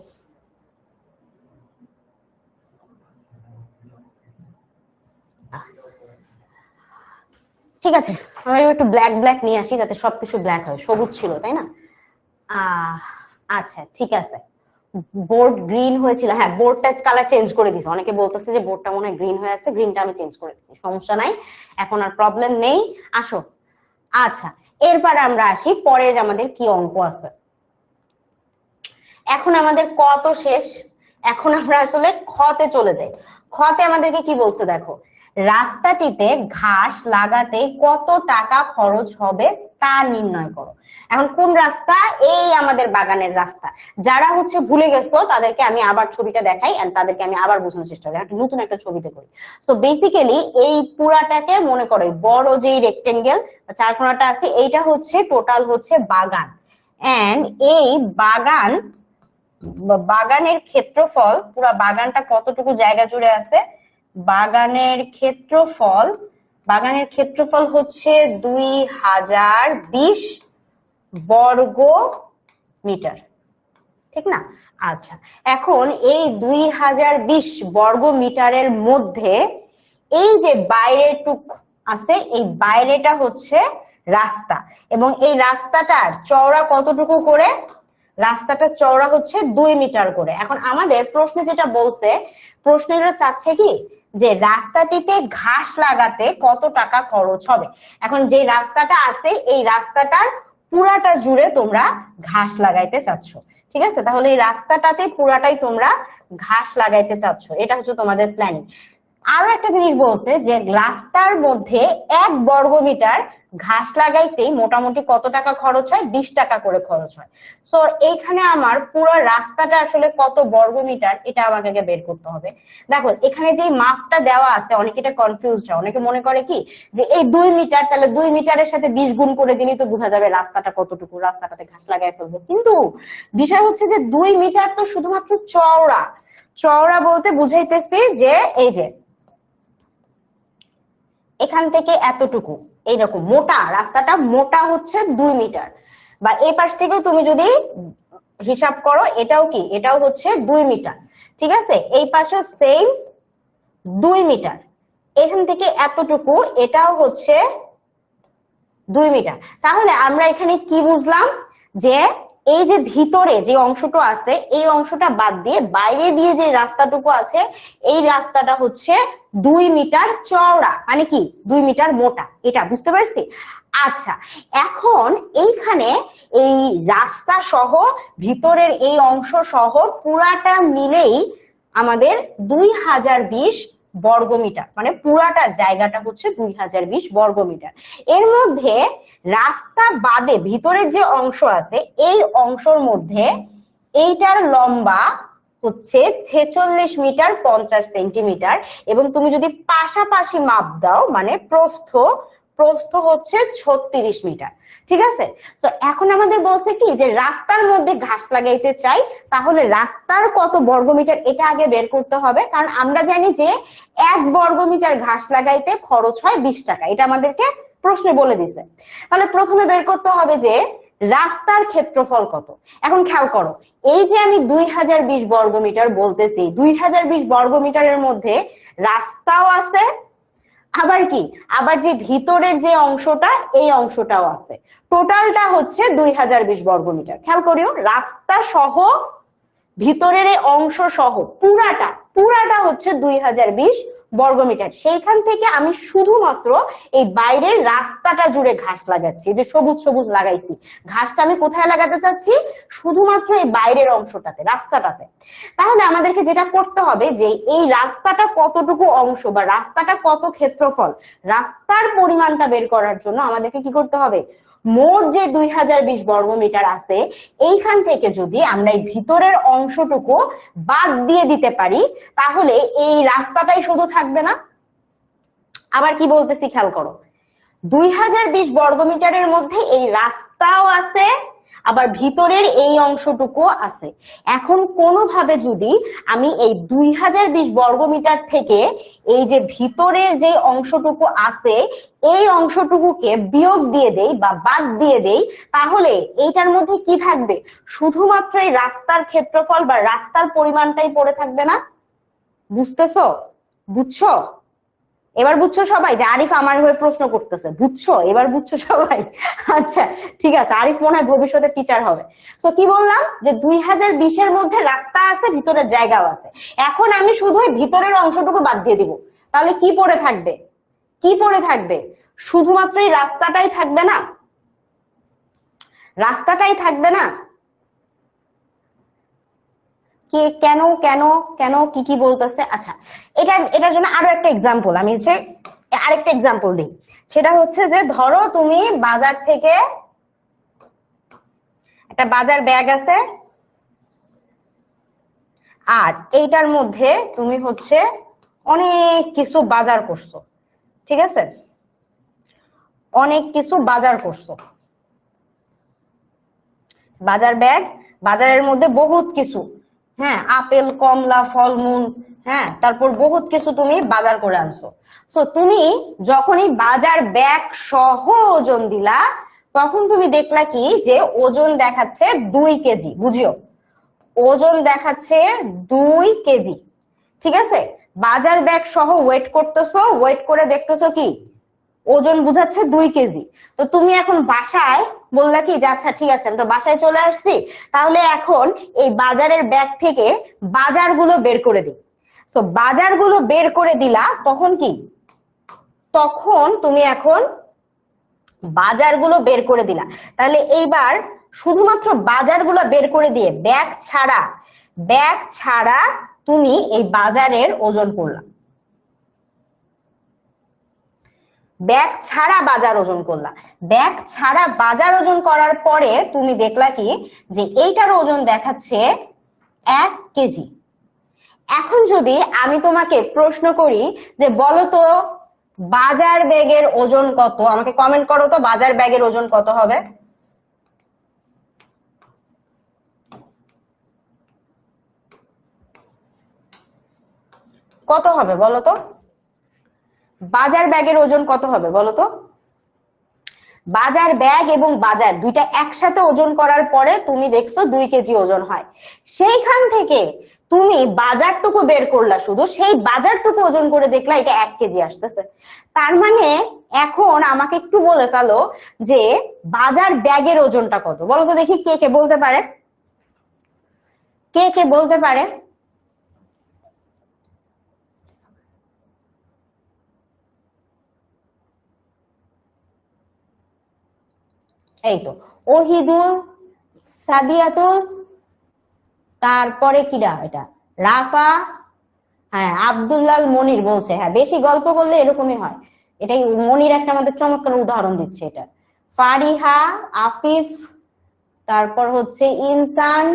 ঠিক আছে, আমি একটু ব্ল্যাক ব্ল্যাক নিয়ে আসি যাতে সবকিছু ব্ল্যাক হয়। সবুজ ছিল তাই না? আচ্ছা ঠিক আছে, বোর্ড গ্রিন হয়েছিল, হ্যাঁ বোর্ডটা কালার চেঞ্জ করে দিছি। অনেকে বলতেছে যে বোর্ডটা মনে হয় গ্রিন হয়ে আছে, গ্রিনটা আমি চেঞ্জ করে দিচ্ছি, সমস্যা নাই, এখন আর প্রবলেম নেই। আসো, আচ্ছা এরপরে আমরা আসি পরে আমাদের কি অঙ্ক আছে। এখন আমাদের ক তো শেষ, এখন আমরা আসলে খতে চলে যাই। খতে আমাদেরকে কি বলছে দেখো, রাস্তাটিতে ঘাস লাগাতে কত টাকা খরচ হবে তা নির্ণয় করো। এখন কোন রাস্তা? এই আমাদের বাগানের রাস্তা। যারা হচ্ছে ভুলে গেছো তাদেরকে আমি আবার ছবিটা দেখাই এন্ড তাদেরকে আমি আবার বোঝানোর চেষ্টা করি, একটা নতুন একটা ছবিতে করি। সো বেসিক্যালি এই পুরাটাকে মনে করো বড় যেই রেক্টেঙ্গেল চারকোনাটা আছে এইটা হচ্ছে টোটাল হচ্ছে বাগান, এন্ড এই বাগানের ক্ষেত্রফল, পুরা বাগানটা কতটুকু জায়গা জুড়ে আছে, বাগানের ক্ষেত্রফল হচ্ছে 2020 বর্গ মিটার, ঠিক না? আচ্ছা, এখন এই 2020 বর্গ মিটারের মধ্যে এই যে বাইরের টুক আছে, এই বাইরেটা হচ্ছে রাস্তা, এবং এই রাস্তাটার চওড়া কতটুকু করে? রাস্তাটা চওড়া হচ্ছে 2 মিটার করে। এখন আমাদের প্রশ্নে যেটা বলছে, প্রশ্নেরা চাচ্ছে কি যে রাস্তাটিতে ঘাস লাগাতে কত টাকা খরচ হবে। এখন যে রাস্তাটা আছে এই রাস্তাটার পুরাটা জুড়ে তোমরা ঘাস লাগাইতে চাচ্ছ, ঠিক আছে? তাহলে এই রাস্তাটাতে পুরাটাই তোমরা ঘাস লাগাইতে চাচ্ছ, এটা হচ্ছে তোমাদের প্ল্যানিং। আরো একটা জিনিস বলছে যে রাস্তার মধ্যে 1 বর্গ মিটার ঘাস লাগাইতেই মোটামুটি কত টাকা খরচ হয়? 20 টাকা করে খরচ হয়। সো এইখানে আমার পুরো রাস্তাটা আসলে কত বর্গ মিটার এটা আমাকে আগে বের করতে হবে। দেখো এখানে যে মাপটা দেওয়া আছে অনেকে এটা কনফিউজড হয়, অনেকে মনে করে কি যে এই 2 মিটার, তাহলে 2 মিটারের সাথে 20 গুণ করে দিলেই তো বোঝা যাবে রাস্তাটা কতটুকু, রাস্তাটাতে ঘাস লাগাই ফেলবো। কিন্তু বিষয় হচ্ছে যে 2 মিটার তো শুধুমাত্র চওড়া, চওড়া বলতে বুঝাইতেছি যে এই যে এখান থেকে এতটুকু, এইরকম মোটা রাস্তাটা মোটা হচ্ছে 2 মিটার, বা এই পাশ থেকেও তুমি যদি হিসাব করো এটাও কি, এটাও হচ্ছে 2 মিটার, ঠিক আছে? এই পাশেও সেম 2 মিটার, এখান থেকে এতটুকু এটাও হচ্ছে 2 মিটার। তাহলে আমরা এখানে কি বুঝলাম যে এই যে ভিতরে যে অংশটা আছে এই অংশটা বাদ দিয়ে বাইরে দিয়ে যে রাস্তাটুকু আছে এই রাস্তাটা হচ্ছে 2 মিটার চওড়া, মানে কি 2 মিটার মোটা, এটা বুঝতে পারছি? আচ্ছা, এখন এইখানে এই রাস্তা সহ ভিতরের এই অংশ সহ পুরাটা মিলেই আমাদের 2020 বর্গ মিটার, মানে পুরাটা জায়গাটা হচ্ছে 2020 বর্গ মিটার। এর মধ্যে রাস্তা বাদে ভিতরের যে অংশ আছে এই অংশের মধ্যে এইটার লম্বা হচ্ছে 46 মিটার 50 সেন্টিমিটার, এবং তুমি যদি পাশাপাশি মাপ দাও মানে প্রস্থ হচ্ছে 36 মিটার, ঠিক আছে? তো এখন আমাদের বলছে কি যে রাস্তার মধ্যে ঘাস লাগাইতে চাই, তাহলে রাস্তার কত বর্গ মিটার এটা আগে বের করতে হবে, কারণ আমরা জানি যে 1 বর্গ মিটার ঘাস লাগাইতে খরচ হয় 20 টাকা, এটা আমাদেরকে প্রশ্নে বলে দিছে। তাহলে প্রথমে বের করতে হবে যে রাস্তার ক্ষেত্রফল কত। এখন খেয়াল করো, এই যে আমি 2020 বর্গ মিটার বলতেছি, 2020 বর্গ মিটারের মধ্যে রাস্তাও আছে, আবার কি, আবার যে ভিতরের যে অংশটা এই অংশটাও আছে, টোটালটা হচ্ছে 2020 বর্গ মিটার। খেয়াল করিও রাস্তা সহ ভিতরের এই অংশ সহ পুরাটা হচ্ছে 2020 বর্গ মিটার। সেইখান থেকে আমি শুধুমাত্র এই বাইরের রাস্তাটা জুড়ে ঘাস লাগাচ্ছি, যে সবুজ সবুজ লাগাইছি, ঘাসটা আমি কোথায় লাগাতে চাচ্ছি? শুধুমাত্র এই বাইরের অংশটাতে, রাস্তাটাতে। তাহলে আমাদেরকে যেটা করতে হবে যে এই রাস্তাটা কতটুকু অংশ বা রাস্তাটা কত ক্ষেত্রফল, রাস্তার পরিমাণটা বের করার জন্য আমাদেরকে কি করতে হবে? মোট যে 2020 বর্গ মিটার আছে এইখান থেকে যদি আমরা এই ভিতরের অংশটুকু বাদ দিয়ে দিতে পারি তাহলে এই রাস্তাটাই শুধু থাকবে না। আবার কি বলতেছি খেয়াল করো, 2020 বর্গ মিটারের মধ্যে এই রাস্তাও আছে, আবার ভিতরের এই অংশটুকু আছে। এখন কোনোভাবে যদি আমি এই 2020 বর্গ মিটার থেকে এই যে ভিতরের যে অংশটুকু আছে এই অংশটুকুকে বিয়োগ দিয়ে দেই বা বাদ দিয়ে দেই, তাহলে এইটার মধ্যে কি থাকবে? শুধুমাত্র এই রাস্তার ক্ষেত্রফল বা রাস্তার পরিমাণটাই পড়ে থাকবে না। বুঝতেছো? বুঝছো? এবার বুঝছো সবাই যে আরিফ আমার হয়ে প্রশ্ন করতেছে? বুঝছো? এবার বুঝছো সবাই? আচ্ছা ঠিক আছে, আরিফ মনে হয় ভবিষ্যতে টিচার হবে। তো কি বললাম যে 2020 এর মধ্যে রাস্তা আছে, ভিতরের জায়গাও আছে। এখন আমি শুধু ভিতরের অংশটুকু বাদ দিয়ে দিব, তাহলে কি পড়ে থাকবে? কি পড়ে থাকবে? শুধুমাত্র এই রাস্তাটাই থাকবে না? রাস্তাটাই থাকবে না? কে কেন কেন কেন কি কি বলতেছে। আচ্ছা, এটার জন্য আরো একটা এক্সাম্পল আমি আরেকটা এক্সাম্পল দিই। সেটা হচ্ছে যে ধরো তুমি বাজার থেকে একটা বাজার ব্যাগ আছে, আর এইটার মধ্যে তুমি হচ্ছে অনেক কিছু বাজার করছো, ঠিক আছে, অনেক কিছু বাজার করছো, বাজার ব্যাগ, বাজারের মধ্যে বহুত কিছু, হ্যাঁ, আপেল কমলা ফলমূল, হ্যাঁ, তারপর বহুত কিছু তুমি বাজার করে আনছো। সো তুমি যখনই বাজার ব্যাগ সহ ওজন দিলা, তখন তুমি দেখলা কি যে ওজন দেখাচ্ছে 2 কেজি, বুঝিও ওজন দেখাচ্ছে 2 কেজি, ঠিক আছে। বাজার ব্যাগ সহ ওয়েট করতেছো, ওয়েট করে দেখতেছো কি ওজন বুঝাচ্ছে 2 কেজি। তো তুমি এখন বাসায় বললা কি যে আচ্ছা ঠিক আছে আমি তো বাসায় চলে আসছি, তাহলে এখন এই বাজারের ব্যাগ থেকে বাজারগুলো বের করে দিই। তো বাজারগুলো বের করে দিলা, তখন কি, তখন তুমি এখন বাজারগুলো বের করে দিলা, তাহলে এইবার শুধুমাত্র বাজারগুলো বের করে দিয়ে ব্যাগ ছাড়া তুমি এই বাজারের ওজন করলা, ব্যাগ ছাড়া বাজার ওজন করলা। ব্যাগ ছাড়া বাজার ওজন করার পরে তুমি দেখলা কি যে এইটার ওজন দেখাচ্ছে 1 কেজি। এখন যদি আমি তোমাকে প্রশ্ন করি যে বলো তো বাজার ব্যাগের ওজন কত, আমাকে কমেন্ট করো তো বাজার ব্যাগের ওজন কত হবে। কত হবে বলো তো, বাজার ব্যাগের ওজন কত হবে বলো তো। বাজার ব্যাগ এবং বাজার দুইটা একসাথে ওজন করার পরে তুমি দেখছো 2 কেজি ওজন হয়, সেইখান থেকে তুমি বাজারটুকু বের করলা, শুধু সেই বাজারটুকু ওজন করে দেখলা এটা 1 কেজি আসতেছে। তার মানে এখন আমাকে একটু বলে ফেলো যে বাজার ব্যাগের ওজনটা কত বলো তো দেখি, কে কে বলতে পারে, কে কে বলতে পারে। এই তো ওহিদুল, সাদিয়াতুল, তারপরে কিরা এটা রাফা, হ্যাঁ আব্দুল্লাহ মনির বলছে, হ্যাঁ বেশি গল্প করলে এরকমই হয়, এটাই মনির একটা আমাদের চমৎকার উদাহরণ দিচ্ছে এটা। ফারিহা, আফিফ, তারপর হচ্ছে ইনসান,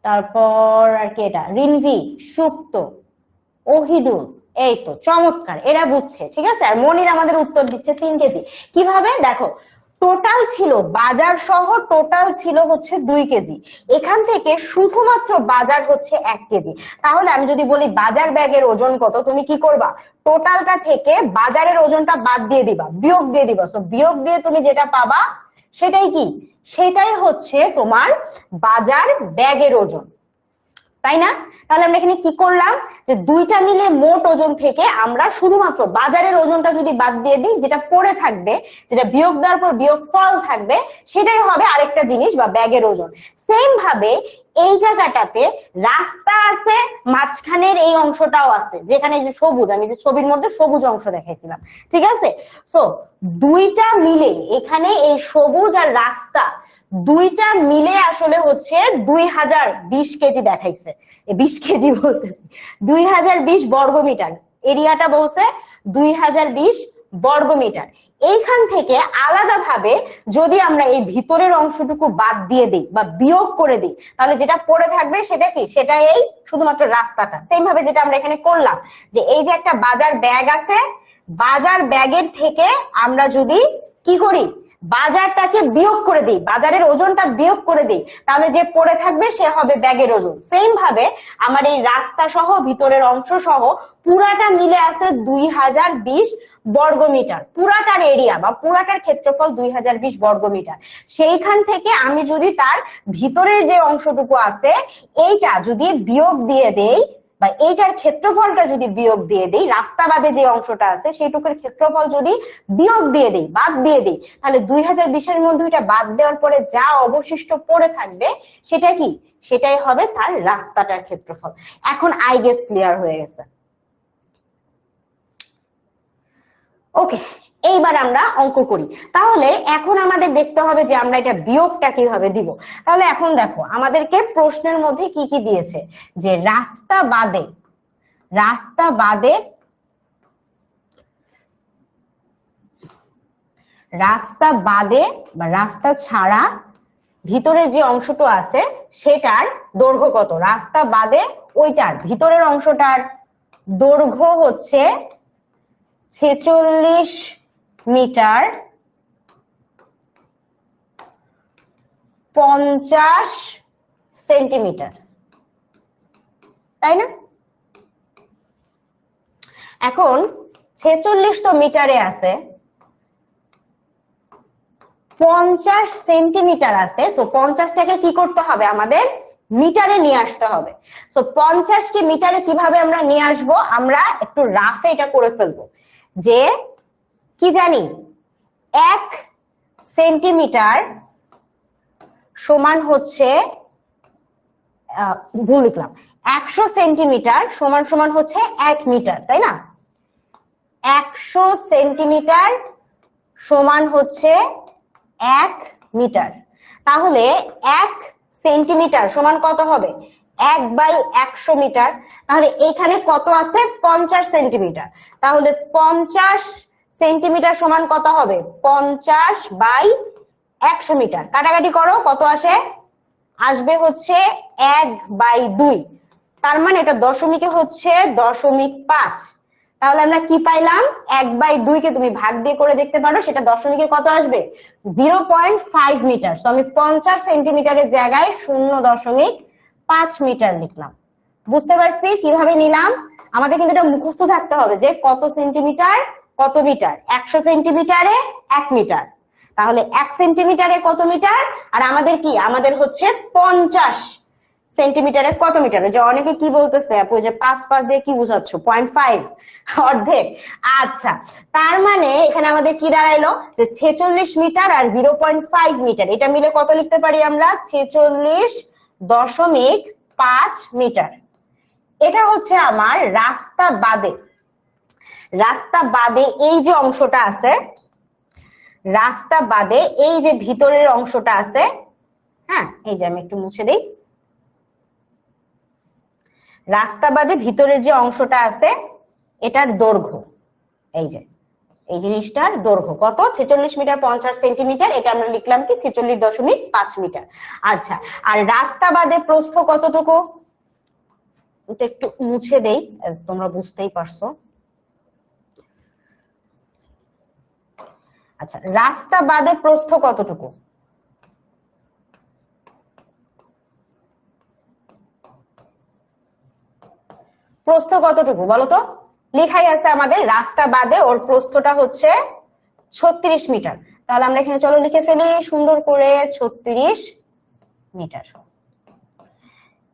তারপর আর কি এটা রিনভি, সুপ্ত, ওহিদুল, এই তো চমৎকার, এরা বুঝছে, ঠিক আছে। আর মনির আমাদের উত্তর দিচ্ছে 3 কেজি। কিভাবে দেখো, টোটাল ছিল বাজার সহ টোটাল ছিল হচ্ছে 2 কেজি, এখান থেকে শুধুমাত্র বাজার হচ্ছে 1 কেজি। তাহলে আমি যদি বলি বাজার ব্যাগের ওজন কত, তুমি কি করবা, টোটালটা থেকে বাজারের ওজনটা বাদ দিয়ে দিবা, বিয়োগ দিয়ে দিবা। সো বিয়োগ দিয়ে তুমি যেটা পাবা সেটাই কি, সেটাই হচ্ছে তোমার বাজার ব্যাগের ওজন, তাই না। তাহলে আমরা এখানে কি করলাম যে দুইটা মিলে মোট ওজন থেকে আমরা শুধুমাত্র বাজারের ওজনটা যদি বাদ দিয়ে দিই, যেটা পড়ে থাকবে, যেটা বিয়োগ দেওয়ার পর বিয়োগ ফল থাকবে, সেটাই হবে আরেকটা জিনিস বা ব্যাগের ওজন। সেম ভাবে এই জায়গাটাতে রাস্তা আছে, মাঝখানের এই অংশটাও আছে, যেখানে যে সবুজ, আমি যে ছবির মধ্যে সবুজ অংশ দেখাইছিলাম, ঠিক আছে। সো দুইটা মিলে এখানে এই সবুজ আর রাস্তা দুইটা মিলে আসলে হচ্ছে 2020 কেজি দেখাইছে, 20 কেজি বলতেছি, 2020 বর্গমিটার, এরিয়াটা বলছে 2020 বর্গমিটার। এইখান থেকে আলাদাভাবে যদি আমরা এই ভিতরের অংশটুকু বাদ দিয়ে দিই বা বিয়োগ করে দিই, তাহলে যেটা পড়ে থাকবে সেটা কি, সেটা এই শুধুমাত্র রাস্তাটা। সেম ভাবে যেটা আমরা এখানে করলাম, যে এই যে একটা বাজার ব্যাগ আছে, বাজার ব্যাগের থেকে আমরা যদি কি করি, বাজারটাকে বিয়োগ করে দিই, বাজারের ওজনটা বিয়োগ করে দিই, তাহলে যে পড়ে থাকবে সে হবে ব্যাগের ওজন। সেম ভাবে আমার এই রাস্তা সহ ভিতরের অংশ সহ পুরাটা মিলে আছে 2020 বর্গমিটার, পুরাটার এরিয়া বা পুরাটার ক্ষেত্রফল 2020 বর্গমিটার। সেইখান থেকে আমি যদি তার ভিতরের যে অংশটুকু আছে এইটা যদি বিয়োগ দিয়ে দেই, বা এইটার ক্ষেত্রফলটা যদি বিয়োগ দিয়ে দিই, রাস্তা বাদে যে অংশটা আছে সেইটুকুর ক্ষেত্রফল যদি বিয়োগ দিয়ে দিই, বাদ দিয়ে দিই, তাহলে 2020-এর মধ্যে এটা বাদ দেওয়ার পরে যা অবশিষ্ট পড়ে থাকবে সেটা কি, সেটাই হবে তার রাস্তাটার ক্ষেত্রফল। এখন আই গেস ক্লিয়ার হয়ে গেছে। ওকে, এইবার আমরা অঙ্ক করি। তাহলে এখন আমাদের দেখতে হবে যে আমরা এটা বিয়োগটা কিভাবে দিব। তাহলে এখন দেখো আমাদেরকে প্রশ্নের মধ্যে কি কি দিয়েছে, যে রাস্তা বাদে, রাস্তা বাদে, রাস্তা বাদে বা রাস্তা ছাড়া ভিতরে যে অংশটা আছে সেটার দৈর্ঘ্য কত। রাস্তা বাদে ওইটার ভিতরের অংশটার দৈর্ঘ্য হচ্ছে 46 মিটার 50 সেন্টিমিটার, তাই না? এখন 46 তো মিটারে আছে, 50 সেন্টিমিটার আছে, তো 50টাকে কি করতে হবে আমাদের মিটারে নিয়ে আসতে হবে। সো 50 কে মিটারে কিভাবে আমরা নিয়ে আসব, আমরা একটু রাফে এটা করে ফেলবো, যে কি জানি 1 সেন্টিমিটার সমান হচ্ছে, ভুল লিখলাম, 100 সেন্টিমিটার সমান সমান হচ্ছে 1 মিটার, তাই না? 100 সেন্টিমিটার সমান হচ্ছে 1 মিটার। তাহলে 1 সেন্টিমিটার সমান কত হবে, 1/100 মিটার। তাহলে এখানে কত আছে, 50 সেন্টিমিটার। তাহলে 50 সেন্টিমিটার সমান কত হবে, 50/100 মিটার। কাটাকাটি করো, কত আসে, আসবে হচ্ছে 1/2। তার মানে এটা দশমিকে হচ্ছে 0.5। তাহলে আমরা কি পাইলাম, 1/2 কে তুমি ভাগ দিয়ে করে দেখতে পারো, সেটা দশমিকে কত আসবে, 0.5 মিটার। তো আমি 50 সেন্টিমিটারের জায়গায় 0.5 মিটার লিখলাম। বুঝতে পারছি কিভাবে নিলাম? আমাদের কিন্তু এটা মুখস্থ থাকতে হবে যে কত সেন্টিমিটার কত মিটার। 100 সেন্টিমিটারে 1 মিটার, তাহলে 1 সেন্টিমিটারে কত মিটার, আর আমাদের কি, আমাদের হচ্ছে 50 সেন্টিমিটারে কত মিটার। যে অনেকে কি বলতেছে আপু, যে 5 দিয়ে কি বুঝাচ্ছ, 0.5, অর্ধেক। আচ্ছা, তার মানে এখানে আমাদের কি দাঁড়াইলো, যে 46 মিটার আর 0.5 মিটার, এটা মিলে কত লিখতে পারি আমরা, 46.5 মিটার। এটা হচ্ছে আমার রাস্তা বাদে, রাস্তা বাদে এই যে অংশটা আছে, রাস্তা বাদে এই যে ভিতরের অংশটা আছে, হ্যাঁ এই যে আমি একটু মুছে দিই, রাস্তা বাদে ভিতরের যে অংশটা আছে এটার দৈর্ঘ্য, এই যে এই জিনিসটার দৈর্ঘ্য কত, 46 মিটার 50 সেন্টিমিটার, এটা আমরা লিখলাম কি 46.5 মিটার। আচ্ছা, আর রাস্তা বাদে প্রস্থ কতটুকু, এটা একটু মুছে দেই, তোমরা বুঝতেই পারছো। আচ্ছা, রাস্তা বাদে প্রস্থ কতটুকু, প্রস্থ কতটুকু বলো তো? লেখাই আছে আমাদের রাস্তা বাদে ওর প্রস্থটা হচ্ছে 36 মিটার। তাহলে আমরা এখানে চলো লিখে ফেলি সুন্দর করে, 36 মিটার।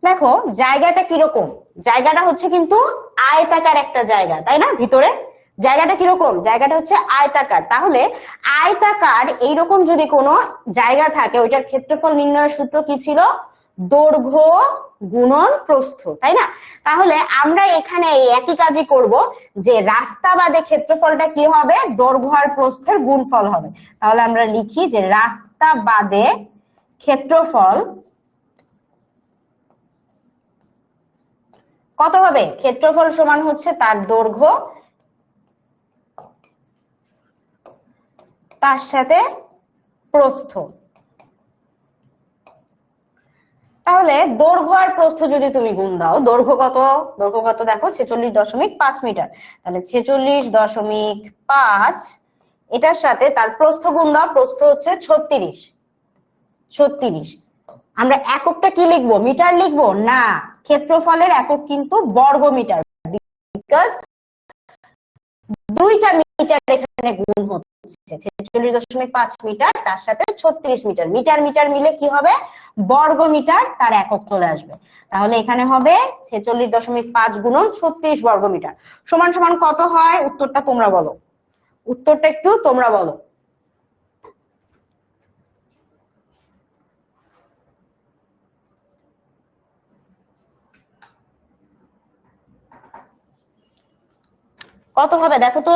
দেখো জায়গাটা কিরকম, জায়গাটা হচ্ছে কিন্তু আয়তাকার একটা জায়গা, তাই না? ভিতরে জায়গাটা কিরকম, জায়গাটা হচ্ছে আয়তাকার। তাহলে আয়তাকার এইরকম যদি কোনো জায়গা থাকে, ওইটার ক্ষেত্রফল নির্ণয়ের সূত্র কি ছিল, দৈর্ঘ্য গুণন প্রস্থ, তাই না? তাহলে আমরা এখানে এই একই কাজই করব, যে রাস্তা বাদে ক্ষেত্রফলটা কি হবে, দৈর্ঘ্য আর প্রস্থের গুণফল হবে। তাহলে আমরা লিখি যে রাস্তা বাদে ক্ষেত্রফল কত হবে, ক্ষেত্রফল সমান হচ্ছে তার দৈর্ঘ্য তার সাথে প্রস্থ। তাহলে দৈর্ঘ্য আর প্রস্থ যদি তুমি গুণ দাও, দৈর্ঘ্য কত, দৈর্ঘ্য কত দেখো 46.5 মিটার, তাহলে 46.5, এটার সাথে তার প্রস্থ গুণ দাও, প্রস্থ হচ্ছে 36। 36 আমরা এককটা কি লিখবো, মিটার লিখবো না, ক্ষেত্রফলের একক কিন্তু বর্গ মিটার, বিকজ দুইটা মিটার এখানে গুণ হচ্ছে, 46.5 মিটার তার সাথে 36 মিটার, মিটার মিটার মিলে কি হবে, বর্গ মিটার, তার একক চলে আসবে। তাহলে এখানে হবে 46.5 গুণন 36 বর্গ মিটার সমান সমান কত হয়, উত্তরটা তোমরা বলো, উত্তরটা একটু তোমরা বলো। কত হবে দেখো তো,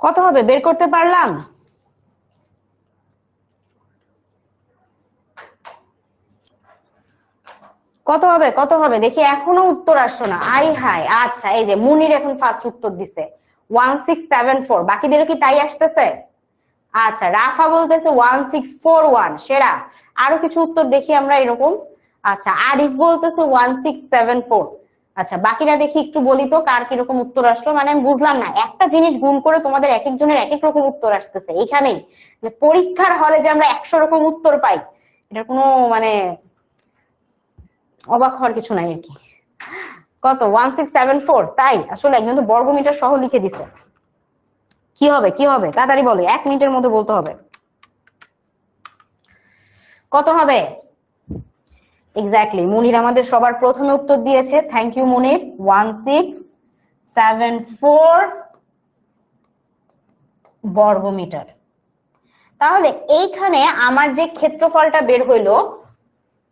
কত হবে বের করতে পারলাম? কত হবে কত হবে দেখি, এখনো উত্তর আসলো না, আই হাই। আচ্ছা এই যে মুনির এখন ফার্স্ট উত্তর দিছে 1674, বাকিদেরও কি তাই আসতেছে? আচ্ছা রাফা বলতেছে 1641, সেরা। আরো কিছু উত্তর দেখি আমরা এরকম। আচ্ছা আরিফ বলতেছে 1674। আচ্ছা বাকিরা দেখি একটু বলি তো কার কিরকম উত্তর আসলো, মানে আমি বুঝলাম না, একটা জিনিস গুণ করে তোমাদের এক একজনের এক এক রকম উত্তর আসতেছে এখানেই, পরীক্ষার হলে যে আমরা 100 রকম উত্তর পাই এটা কোনো মানে অবাক হওয়ার কিছু নাই আর কি। কত 1674? তাই আসলে একজন তো বর্গমিটার সহ লিখে দিছে। কি হবে কি হবে তাড়াতাড়ি বলো, 1 মিনিটের মধ্যে বলতে হবে। কত হবে? এক্স্যাক্টলি মুনির আমাদের সবার প্রথমে উত্তর দিয়েছে, থ্যাংক ইউ মুনির। 1674 বর্গমিটার। তাহলে এইখানে আমার যে ক্ষেত্রফলটা বের হইলো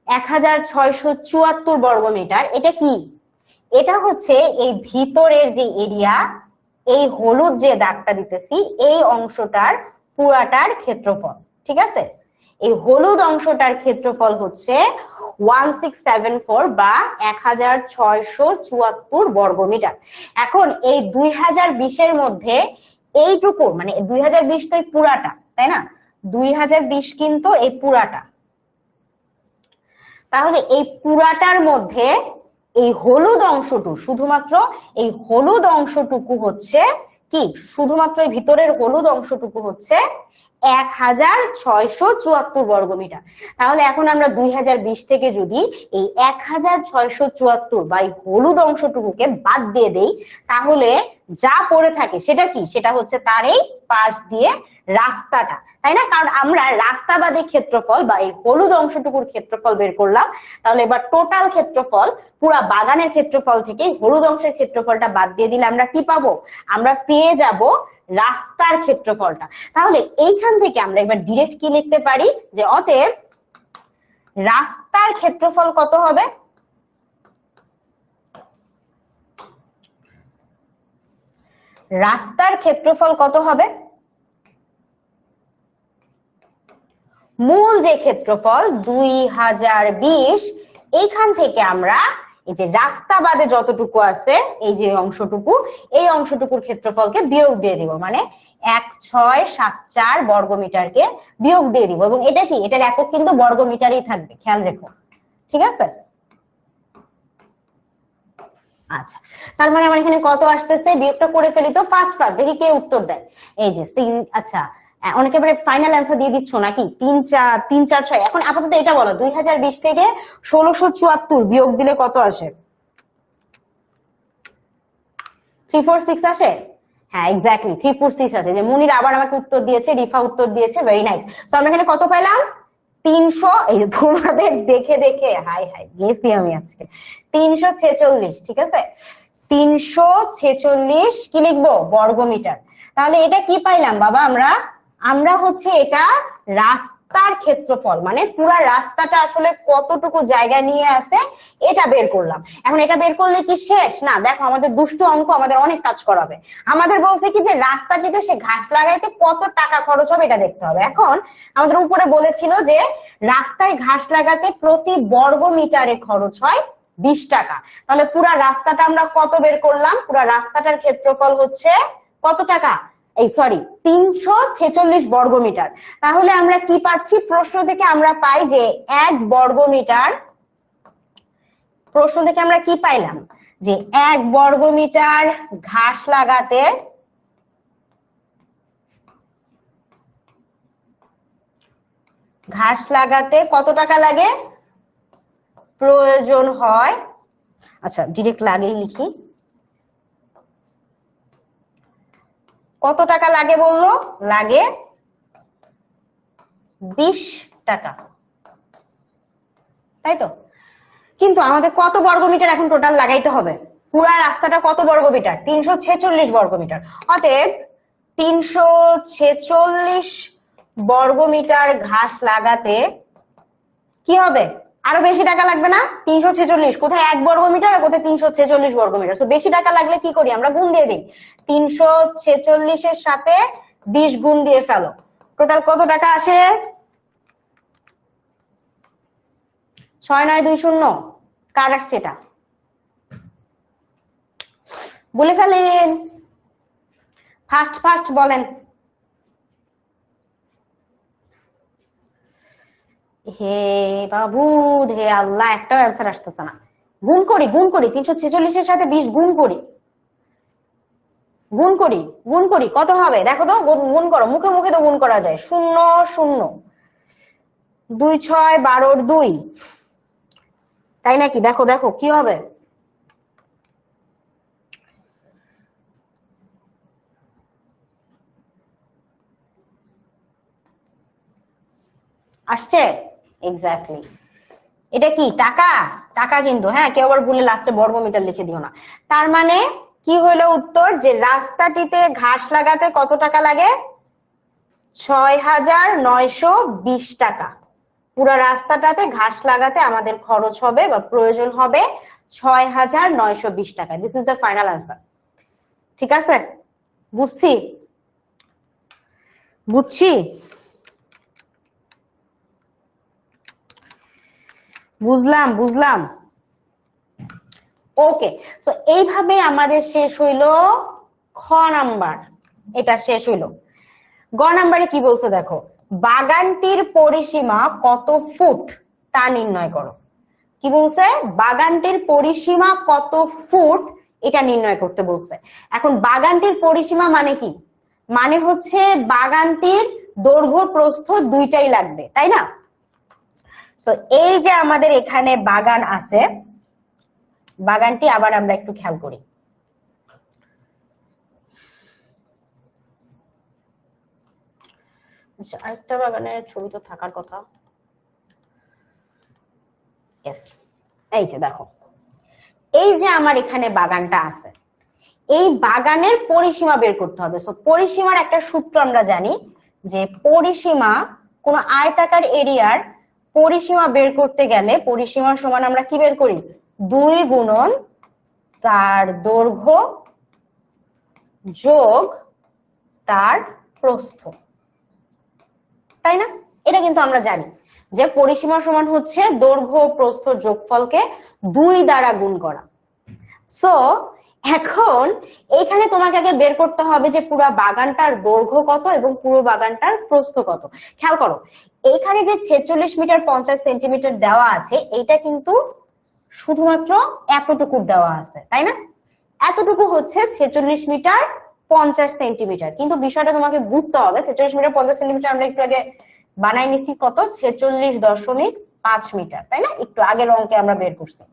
1674 বর্গমিটার, এটা কি? এটা হচ্ছে এই ভিতরের যে এরিয়া, এই হলুদ যে দাগটা দিতেছি এই অংশটার পুরাটার ক্ষেত্রফল, ঠিক আছে? এই হলুদ অংশটার ক্ষেত্রফল হচ্ছে 1674 বা 1674 বর্গমিটার। এখন এই 2020-এর মধ্যে এইটুকু মানে 2020 তো এই পুরাটা, তাই না? 2020 কিন্তু এই পুরাটা, তাহলে এই পুরাটার মধ্যে এই হলুদ অংশটুকু, শুধুমাত্র এই হলুদ অংশটুকু হচ্ছে কি, শুধুমাত্র এই ভিতরের হলুদ অংশটুকু হচ্ছে 1674 বর্গমিটার। তাহলে এখন আমরা 2020 থেকে যদি এই 1674 বা এই হলুদ অংশটুকুকে বাদ দিয়ে দেই, তাহলে যা পড়ে থাকে সেটা কি, সেটা হচ্ছে তার এই পাশ দিয়ে রাস্তাটা, তাই না? কারণ আমরা রাস্তা বাদে ক্ষেত্রফল বা এই হলুদ অংশটুকুর ক্ষেত্রফল বের করলাম, তাহলে এবার টোটাল ক্ষেত্রফল পুরা বাগানের ক্ষেত্রফল থেকে হলুদ অংশের ক্ষেত্রফলটা বাদ দিয়ে দিলে আমরা কি পাবো? আমরা পেয়ে যাব রাস্তার ক্ষেত্রফলটা। তাহলে এইখান থেকে আমরা এবার ডিরেক্ট কি লিখতে পারি, যে অতএব রাস্তার ক্ষেত্রফল কত হবে? রাস্তার ক্ষেত্রফল কত হবে? মূল যে ক্ষেত্রফল 2020, এইখান থেকে আমরা এই যে রাস্তা বাদে যতটুকু আছে এই যে অংশটুকু, এই অংশটুকুর ক্ষেত্রফলকে বিয়োগ দিয়ে দিব, মানে 1674 বর্গমিটারকে বিয়োগ দিয়ে দিব। এবং এটা কি, এটার একক কিন্তু বর্গমিটারই থাকবে, খেয়াল রেখো, ঠিক আছে? আচ্ছা তার মানে আমার এখানে কত আসতেছে, বিয়োগটা করে ফেলি তো ফার্স্ট ফার্স্ট, দেখি কে উত্তর দেয়। এই যে আচ্ছা অনেকে এবারে ফাইনাল অ্যান্সার দিয়ে দিচ্ছ নাকি? 3 4 3 4 6। এখন আপাতত এটা বলো, 2020 থেকে 1674 বিয়োগ দিলে কত আসে? 346 আসে? হ্যাঁ এক্স্যাক্টলি 346 আছে। যে মুনির আবার আমাকে উত্তর দিয়েছে, রিফা উত্তর দিয়েছে, ভেরি নাইস। সো আমরা এখানে কত পাইলাম? 300। এই তোমাদের দেখে দেখে হাই হাই গেছি আমি আজকে। 346, ঠিক আছে? 346 কি লিখবো? বর্গমিটার। তাহলে এটা কি পাইলাম বাবা? আমরা হচ্ছে এটা রাস্তার ক্ষেত্রফল, মানে পুরো রাস্তাটা আসলে কতটুকু জায়গা নিয়ে আছে এটা বের করলাম। এখন এটা বের করলে কি শেষ না? দেখো আমাদের দুষ্টু অঙ্ক আমাদের অনেক কাজ করাবে। আমাদের বলছে কি যে রাস্তাটিতে সে ঘাস লাগাইতে কত টাকা খরচ হবে এটা দেখতে হবে। এখন আমাদের উপরে বলেছিল যে রাস্তায় ঘাস লাগাতে প্রতি বর্গ মিটারে খরচ হয় 20 টাকা। তাহলে পুরা রাস্তাটা আমরা কত বের করলাম? পুরা রাস্তাটার ক্ষেত্রফল হচ্ছে কত টাকা? এই সরি 346 বর্গমিটার। তাহলে আমরা কি পাচ্ছি? প্রশ্ন থেকে আমরা পাই যে 1 বর্গমিটার, প্রশ্ন থেকে আমরা কি পাইলাম? যে 1 বর্গমিটার ঘাস লাগাতে কত টাকা লাগে প্রয়োজন হয়। আচ্ছা ডিরেক্ট লাগেই লিখি, কত টাকা লাগে বললো? লাগে 20 টাকা, তাই তো? কিন্তু আমাদের কত বর্গমিটার এখন টোটাল লাগাইতে হবে? পুরা রাস্তাটা কত বর্গমিটার? 346 বর্গমিটার। অতএব 346 বর্গমিটার ঘাস লাগাতে কি হবে? আরো বেশি টাকা লাগবে না? 346, কোথায় 1 বর্গ মিটার আর কোথায় 346 বর্গ মিটার। সো বেশি টাকা লাগলে কি করি আমরা? গুণ দিয়ে দিই। 346 এর সাথে 20 গুণ দিয়ে ফেলো। টোটাল কত টাকা আসে? 6920। কার আসছে এটা? বলে ফেলেন, ফাস্ট ফাস্ট বলেন। হে বাবু, হে আল্লাহ, একটাও অ্যান্সার আসতেছে না। গুণ করি 346 এর সাথে 20 গুণ করি, গুণ করি কত হবে দেখো তো। গুণ করো, মুখে মুখে তো গুণ করা যায়। 0 0 2 6 12 2, তাই নাকি? দেখো দেখো কি হবে। আসছে? এক্স্যাক্টলি। এটা কি টাকা? টাকা কিন্তু, হ্যাঁ, কেউ আবার ভুলে লাস্টে বর্গ মিটার লিখে দিও না। তার মানে কি হলো উত্তর? যে রাস্তাটিতে ঘাস লাগাতে কত টাকা লাগে? 6920 টাকা। পুরো রাস্তাটাতে ঘাস লাগাতে আমাদের খরচ হবে বা প্রয়োজন হবে 6920 টাকা। This is the final answer. ঠিক আছে? বুঝছি বুঝছি বুঝলাম বুঝলাম। ওকে, সো এইভাবে আমাদের শেষ হইলো খ নাম্বার, এটা শেষ হইলো। গ নাম্বারে কি বলছে দেখো, বাগানটির পরিসীমা কত ফুট তা নির্ণয় করো। কি বলছে? বাগানটির পরিসীমা কত ফুট এটা নির্ণয় করতে বলছে। এখন বাগানটির পরিসীমা মানে কি? মানে হচ্ছে বাগানটির দৈর্ঘ্য প্রস্থ দুইটাই লাগবে, তাই না? তো এই যে আমাদের এখানে বাগান আছে, বাগানটি আবার আমরা একটু খেয়াল করি। আচ্ছা, আরেকটা বাগানের ছবি তো থাকার কথা। এই যে দেখো, এই যে আমার এখানে বাগানটা আছে, এই বাগানের পরিসীমা বের করতে হবে। সো পরিসীমার একটা সূত্র আমরা জানি, যে পরিসীমা, কোন আয়তাকার এরিয়ার পরিসীমা বের করতে গেলে পরিসীমা সমান আমরা কি বের করি? 2 গুণন তার দৈর্ঘ্য যোগ তার প্রস্থ, তাই না? এটা কিন্তু আমরা জানি যে পরিসীমা সমান হচ্ছে দৈর্ঘ্য প্রস্থ যোগফলকে 2 দ্বারা গুণ করা। সো এখন এইখানে তোমাকে আগে বের করতে হবে যে পুরো বাগানটার দৈর্ঘ্য কত এবং পুরো বাগানটার প্রস্থ কত। খেয়াল করো, এইখানে যে 46 মিটার 50 সেন্টিমিটার দেওয়া আছে, এইটা কিন্তু শুধুমাত্র এতটুকু দেওয়া আছে, তাই না? এতটুকু হচ্ছে 46 মিটার 50 সেন্টিমিটার। কিন্তু বিষয়টা তোমাকে বুঝতে হবে, 46 মিটার 50 সেন্টিমিটার আমরা একটু আগে বানাই নিছি কত? 46.5 মিটার, তাই না? একটু আগের অঙ্কে আমরা বের করছি।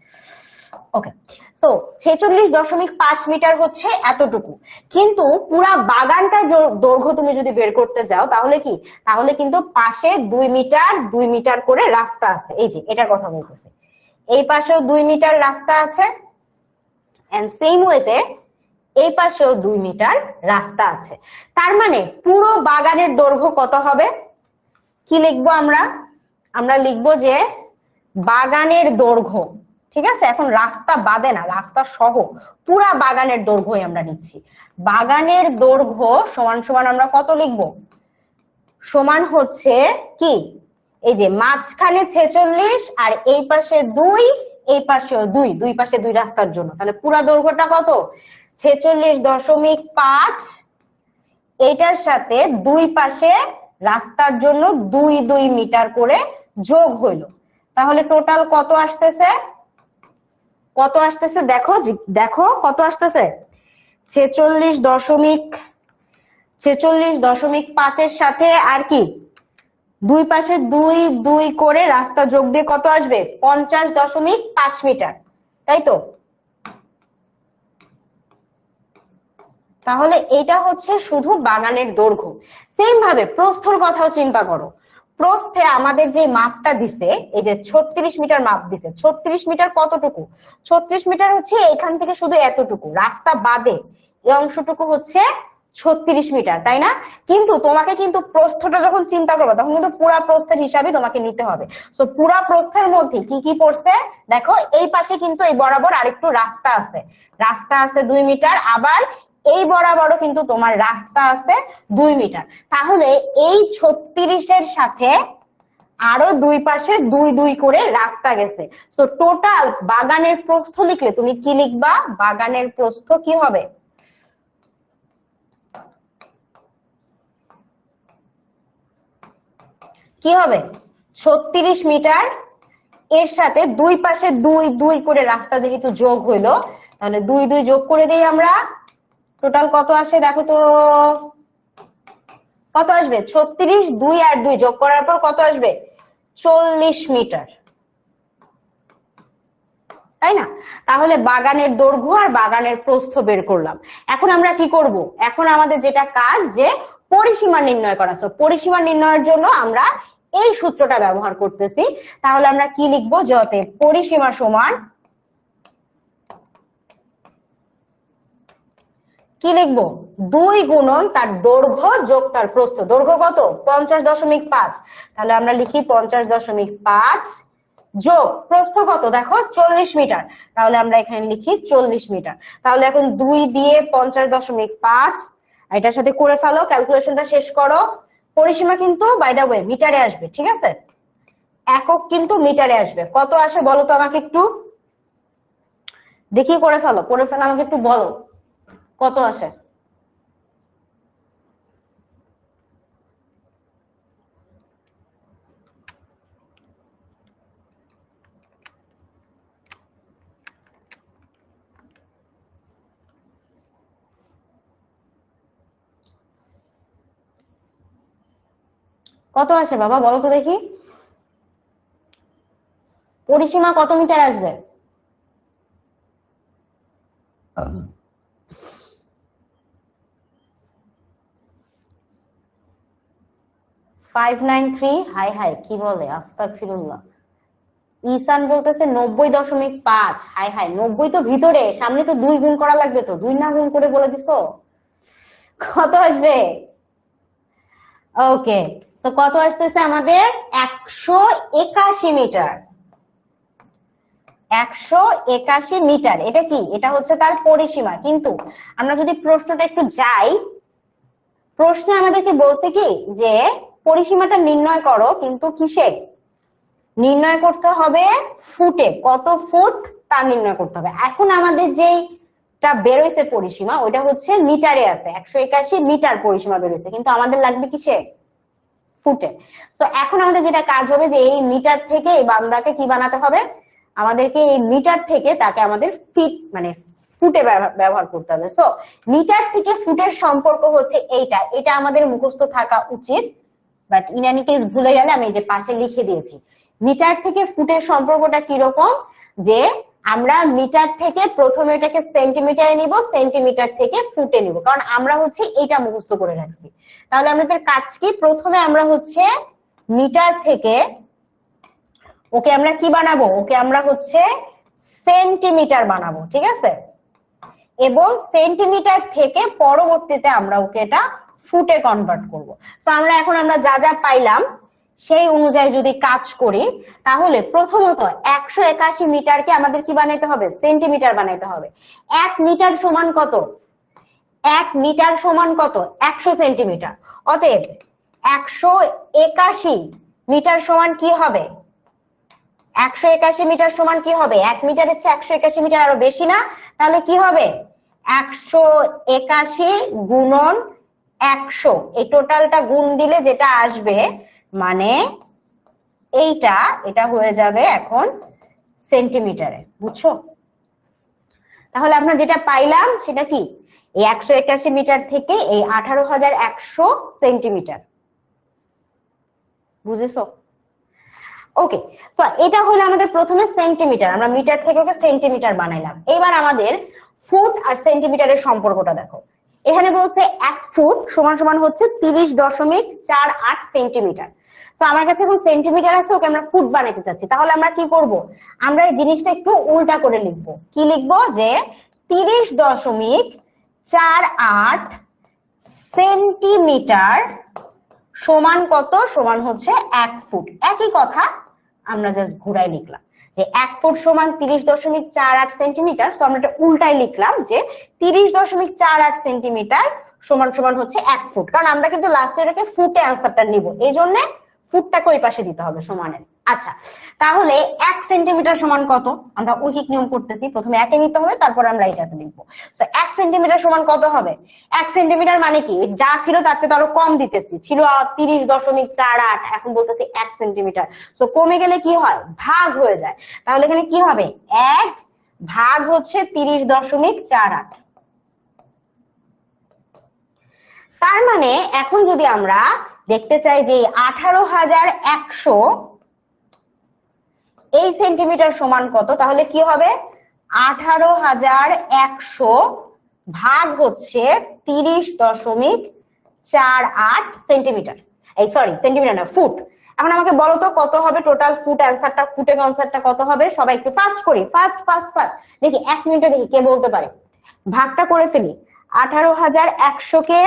ওকে, সো 46.5 মিটার হচ্ছে এতটুকু। কিন্তু পুরা বাগানটার দৈর্ঘ্য তুমি যদি বের করতে যাও, তাহলে কি? তাহলে কিন্তু পাশে 2 মিটার 2 মিটার করে রাস্তা আছে। এই যে এটার কথা বলতেছি, এই পাশেও 2 মিটার রাস্তা আছে, এন্ড সেম ওয়েতে এই পাশেও 2 মিটার রাস্তা আছে। তার মানে পুরো বাগানের দৈর্ঘ্য কত হবে? কি লিখবো আমরা? আমরা লিখবো যে বাগানের দৈর্ঘ্য, ঠিক আছে? এখন রাস্তা বাদে না, রাস্তা সহ পুরা বাগানের দৈর্ঘ্যই আমরা নিচ্ছি। বাগানের দৈর্ঘ্য সমান সমান আমরা কত লিখবো? সমান হচ্ছে কি, এই যে মাঝখানে 46 আর এই পাশে 2, এই পাশেও 2, দুই পাশে 2 রাস্তার জন্য, তাহলে পুরা দৈর্ঘ্যটা কত? 46.5, এইটার সাথে 2 পাশে রাস্তার জন্য 2 2 মিটার করে যোগ হইলো। তাহলে টোটাল কত আসতেছে? কত আসতেছে দেখো, দেখো কত আসতেছে? 46.5 এর সাথে আর কি 2 পাশে 2 2 করে রাস্তা যোগ দিয়ে কত আসবে? 50.5 মিটার, তাই তো? তাহলে এটা হচ্ছে শুধু বাগানের দৈর্ঘ্য। সেম ভাবে প্রস্থর কথাও চিন্তা করো। প্রস্থে আমাদের যে মাপটা দিছে, এই যে 36 মিটার মাপ দিছে, 36 মিটার কতটুকু? 36 মিটার হচ্ছে এখান থেকে শুধু এতটুকু রাস্তা বাদে এই অংশটুকু হচ্ছে 36 মিটার, তাই না? কিন্তু তোমাকে কিন্তু প্রস্থটা যখন চিন্তা করবে তখন কিন্তু পুরা প্রস্থের হিসাবে তোমাকে নিতে হবে। সো পুরা প্রস্থের মধ্যে কি কি পড়ছে দেখো, এই পাশে কিন্তু এই বরাবর আরেকটু রাস্তা আছে, রাস্তা আছে 2 মিটার, আবার এই বরাবরও কিন্তু তোমার রাস্তা আছে 2 মিটার। তাহলে এই 36-এর সাথে আরো দুই পাশে 2 করে রাস্তা গেছে। সো টোটাল বাগানের প্রস্থ লিখলে তুমি কি লিখবা? বাগানের প্রস্থ কি হবে? কি হবে? 36 মিটার, এর সাথে দুই পাশে 2 করে রাস্তা যেহেতু যোগ হইলো, তাহলে 2 যোগ করে দেই আমরা। টোটাল কত আসে দেখো তো, কত আসবে? 36, 2 আর 2 যোগ করার পর কত আসবে? 40 মিটার, তাই না? তাহলে বাগানের দৈর্ঘ্য আর বাগানের প্রস্থ বের করলাম। এখন আমরা কি করব? এখন আমাদের যেটা কাজ যে পরিসীমা নির্ণয় করা। সো পরিসীমা নির্ণয়ের জন্য আমরা এই সূত্রটা ব্যবহার করতেছি। তাহলে আমরা কি লিখবো? যে অতএব পরিসীমা সমান কি লিখবো? 2 গুণন তার দৈর্ঘ্য যোগ তার প্রস্থ। দৈর্ঘ্য কত? 50.5। তাহলে আমরা লিখি 50.5 যোগ প্রস্থ কত দেখো 40 মিটার, তাহলে আমরা এখানে লিখি 40 মিটার। তাহলে এখন 2 দিয়ে 50.5 এটার সাথে করে ফেলো, ক্যালকুলেশনটা শেষ করো। পরিসীমা কিন্তু বাই দা ওয়ে মিটারে আসবে, ঠিক আছে? একক কিন্তু মিটারে আসবে। কত আসে বলো তো আমাকে একটু, দেখি করে ফেলো, আমাকে একটু বলো কত আসে। কত আসে বাবা বলো তো দেখি, পরিসীমা কত মিটার আসবে? 593। হাই হাই, কি বলে? আস্তাগফিরুল্লাহ। ঈশান বলতেছে 90.5। হাই হাই, 90 তো ভিতরে, সামনে তো 2 গুণ করা লাগবে, তো 2 না গুণ করে বলে দিছো। কত আসবে? ওকে, তো কত আসতেছে আমাদের? 181 মিটার। 181 মিটার, এটা কি? এটা হচ্ছে তার পরিসীমা। কিন্তু আমরা যদি প্রশ্নটা একটু যাই, প্রশ্নে আমাদেরকে বলছে কি যে পরিসীমাটা নির্ণয় করো, কিন্তু কিসে নির্ণয় করতে হবে? ফুটে। কত ফুট তা নির্ণয় করতে হবে। এখন আমাদের যেটা বেরোইছে পরিসীমা, ওইটা হচ্ছে মিটারে আছে, 181 মিটার পরিসীমা বেরোইছে, কিন্তু আমাদের লাগবে কিসে? ফুটে। সো এখন আমাদের যেটা কাজ হবে যে এই মিটার থেকে এই বান্দাকে কি বানাতে হবে? আমাদেরকে এই মিটার থেকে তাকে আমাদের ফিট মানে ফুটে ব্যবহার করতে হবে। সো মিটার থেকে ফুটের সম্পর্ক হচ্ছে এইটা, এটা আমাদের মুখস্থ থাকা উচিত, বাট ইন এনি কেস ভুলে গেলে আমি এই যে পাশে লিখে দিয়েছি। মিটার থেকে ফুটের সম্পর্কটা কিরকম? যে আমরা মিটার থেকে প্রথমে এটাকে সেন্টিমিটারে নিব, সেন্টিমিটার থেকে ফুটে নিব, কারণ আমরা হচ্ছে এটা মুখস্থ করে রাখছি। তাহলে আমাদের কাজ কি? প্রথমে আমরা হচ্ছে মিটার থেকে ওকে আমরা কি বানাবো? ওকে আমরা হচ্ছে সেন্টিমিটার বানাবো, ঠিক আছে? এবং সেন্টিমিটার থেকে পরবর্তীতে আমরা ওকে এটা ফুটে কনভার্ট করব। সো আমরা এখন যা যা পাইলাম সেই অনুযায়ী যদি কাজ করি, তাহলে প্রথমত 181 মিটারকে আমাদের কি বানাইতে হবে? সেন্টিমিটার বানাইতে হবে। 1 মিটার সমান কত? 1 মিটার সমান কত? 100 সেন্টিমিটার। অতএব 181 মিটার সমান কি হবে? 181 মিটার সমান কি হবে? 1 মিটারের চেয়ে 181 মিটার আরো বেশি না? তাহলে কি হবে? 181 গুণন 100, এই টোটালটা গুণ দিলে যেটা আসবে মানে এটা হয়ে যাবে এখন সেন্টিমিটারে, বুঝছো? তাহলে আমরা যেটা পাইলাম সেটা কি? এই 181 মিটার থেকে এই 18,100 সেন্টিমিটার, বুঝেছো? ওকে, সো এটা হলো আমাদের প্রথমে সেন্টিমিটার, আমরা মিটার থেকে ওকে সেন্টিমিটার বানাইলাম। এবার আমাদের ফুট আর সেন্টিমিটারের সম্পর্কটা দেখো। এখানে বলছে 1 ফুট সমান সমান হচ্ছে 30.48 সেন্টিমিটার। তো আমার কাছে এখন সেন্টিমিটার আছে, ওকে আমরা ফুট বানাইতে চাচ্ছি। তাহলে আমরা কি করব? আমরা এই জিনিসটা একটু উল্টা করে লিখবো। কি লিখবো? যে 30.48 সেন্টিমিটার সমান কত? সমান হচ্ছে 1 ফুট। একই কথা আমরা জাস্ট ঘুরাই লিখলাম যে 1 ফুট সমান 30.48 সেন্টিমিটার। তো আমরা এটা উল্টাই লিখলাম যে 30.48 সেন্টিমিটার সমান সমান হচ্ছে 1 ফুট, কারণ আমরা কিন্তু লাস্টে এটাকে ফুটে অ্যান্সারটা নিব, এই জন্য ফুটটাকে ওই পাশে দিতে হবে সমানের। আচ্ছা, তাহলে 1 সেন্টিমিটার সমান কত? আমরা ঐকিক নিয়ম করতেছি, প্রথমে একে নিতে হবে, তারপর আমরা এটাতে লিখবো। তো 1 সেন্টিমিটার সমান কত হবে? 1 সেন্টিমিটার মানে কি, যা ছিল তার চেয়ে আরো কম দিতেছি, ছিল 30.48, এখন বলতেছি 1 সেন্টিমিটার। সো কমে গেলে কি হয়? ভাগ হয়ে যায়। তাহলে এখানে কি হবে? 1 ভাগ হচ্ছে 30.48। তার মানে এখন যদি আমরা দেখতে চাই যে 18,100 এই সেন্টিমিটার সমান কত, তাহলে কি হবে? 18,100 ভাগ হচ্ছে 30.48 সেন্টিমিটার। এই সরি, সেন্টিমিটার না, ফুট। এখন আমাকে বলো তো কত হবে টোটাল ফুট অ্যান্সারটা, ফুটে অ্যান্সারটা কত হবে? সবাই একটু ফাস্ট করি, ফাস্ট ফাস্ট ফাস্ট দেখি, 1 মিনিটে দেখি কে বলতে পারে। ভাগটা করে ফেলি। 18,100 কে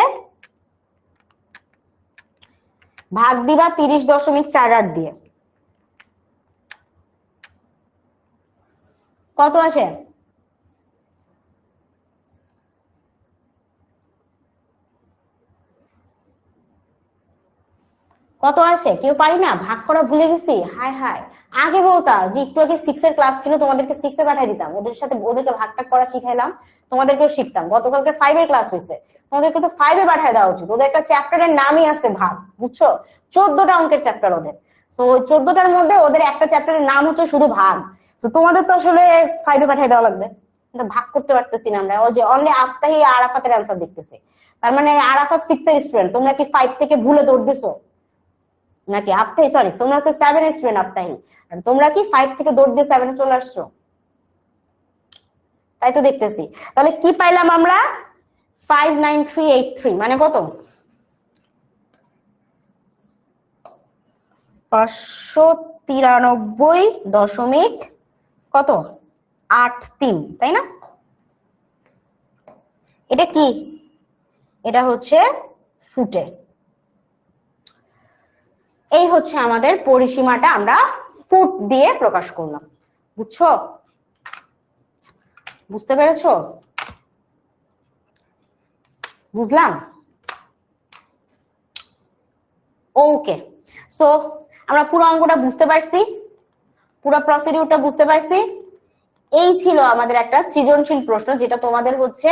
ভাগ দিবা 30.48 দিয়ে, কত আসে? কত আসে? কেউ পারি না? ভাগ করা ভুলে গেছি, হায় হায়। আগে বলতা যে একটু আগে 6 এর ক্লাস ছিল, তোমাদেরকে 6 এ পাঠিয়ে দিতাম, ওদের সাথে ওদেরকে ভাগটা করা শিখাইলাম, তোমাদেরকেও শিখতাম। গতকালকে 5 এর ক্লাস হয়েছে, তোমাদেরকে তো 5 এ পাঠিয়ে দেওয়া উচিত। ওদের একটা চ্যাপ্টারের নামই আছে ভাগ, বুঝছো? 14টা অঙ্কের চ্যাপ্টার ওদের। তো ওই 14টার মধ্যে ওদের একটা চ্যাপ্টারের নাম হচ্ছে শুধু ভাগ। তো তোমাদের তো আসলে 5 এ পাঠিয়ে দেওয়া লাগবে, কিন্তু ভাগ করতে পারতেছি না আমরা। ওই যে অনলি আফতাহি আরাফাতের অ্যান্সার দেখতেছি, তার মানে আরাফাত 6 এর স্টুডেন্ট, তোমরা কি 5 থেকে ভুলে দৌড় দিছো নাকি? আপতাহি, সরি, তোমরা হচ্ছে 7 এর স্টুডেন্ট আপতাহি, আর তোমরা কি 5 থেকে দৌড় দিয়ে 7 এ চলে আসছো? তাই তো দেখতেছি। তাহলে কি পাইলাম আমরা? 59383 মানে কত? 593 কত 83, তাই না? এটা কি? এটা হচ্ছে ফুটে। এই হচ্ছে আমাদের পরিসীমাটা আমরা ফুট দিয়ে প্রকাশ করলাম, বুঝছো? বুঝতে পেরেছো? বুঝলাম? ওকে, সো আমরা পুরো অঙ্কটা বুঝতে পারছি, পুরো প্রসিডিউরটা বুঝতে পারছি। এই ছিল আমাদের একটা সৃজনশীল প্রশ্ন, যেটা তোমাদের হচ্ছে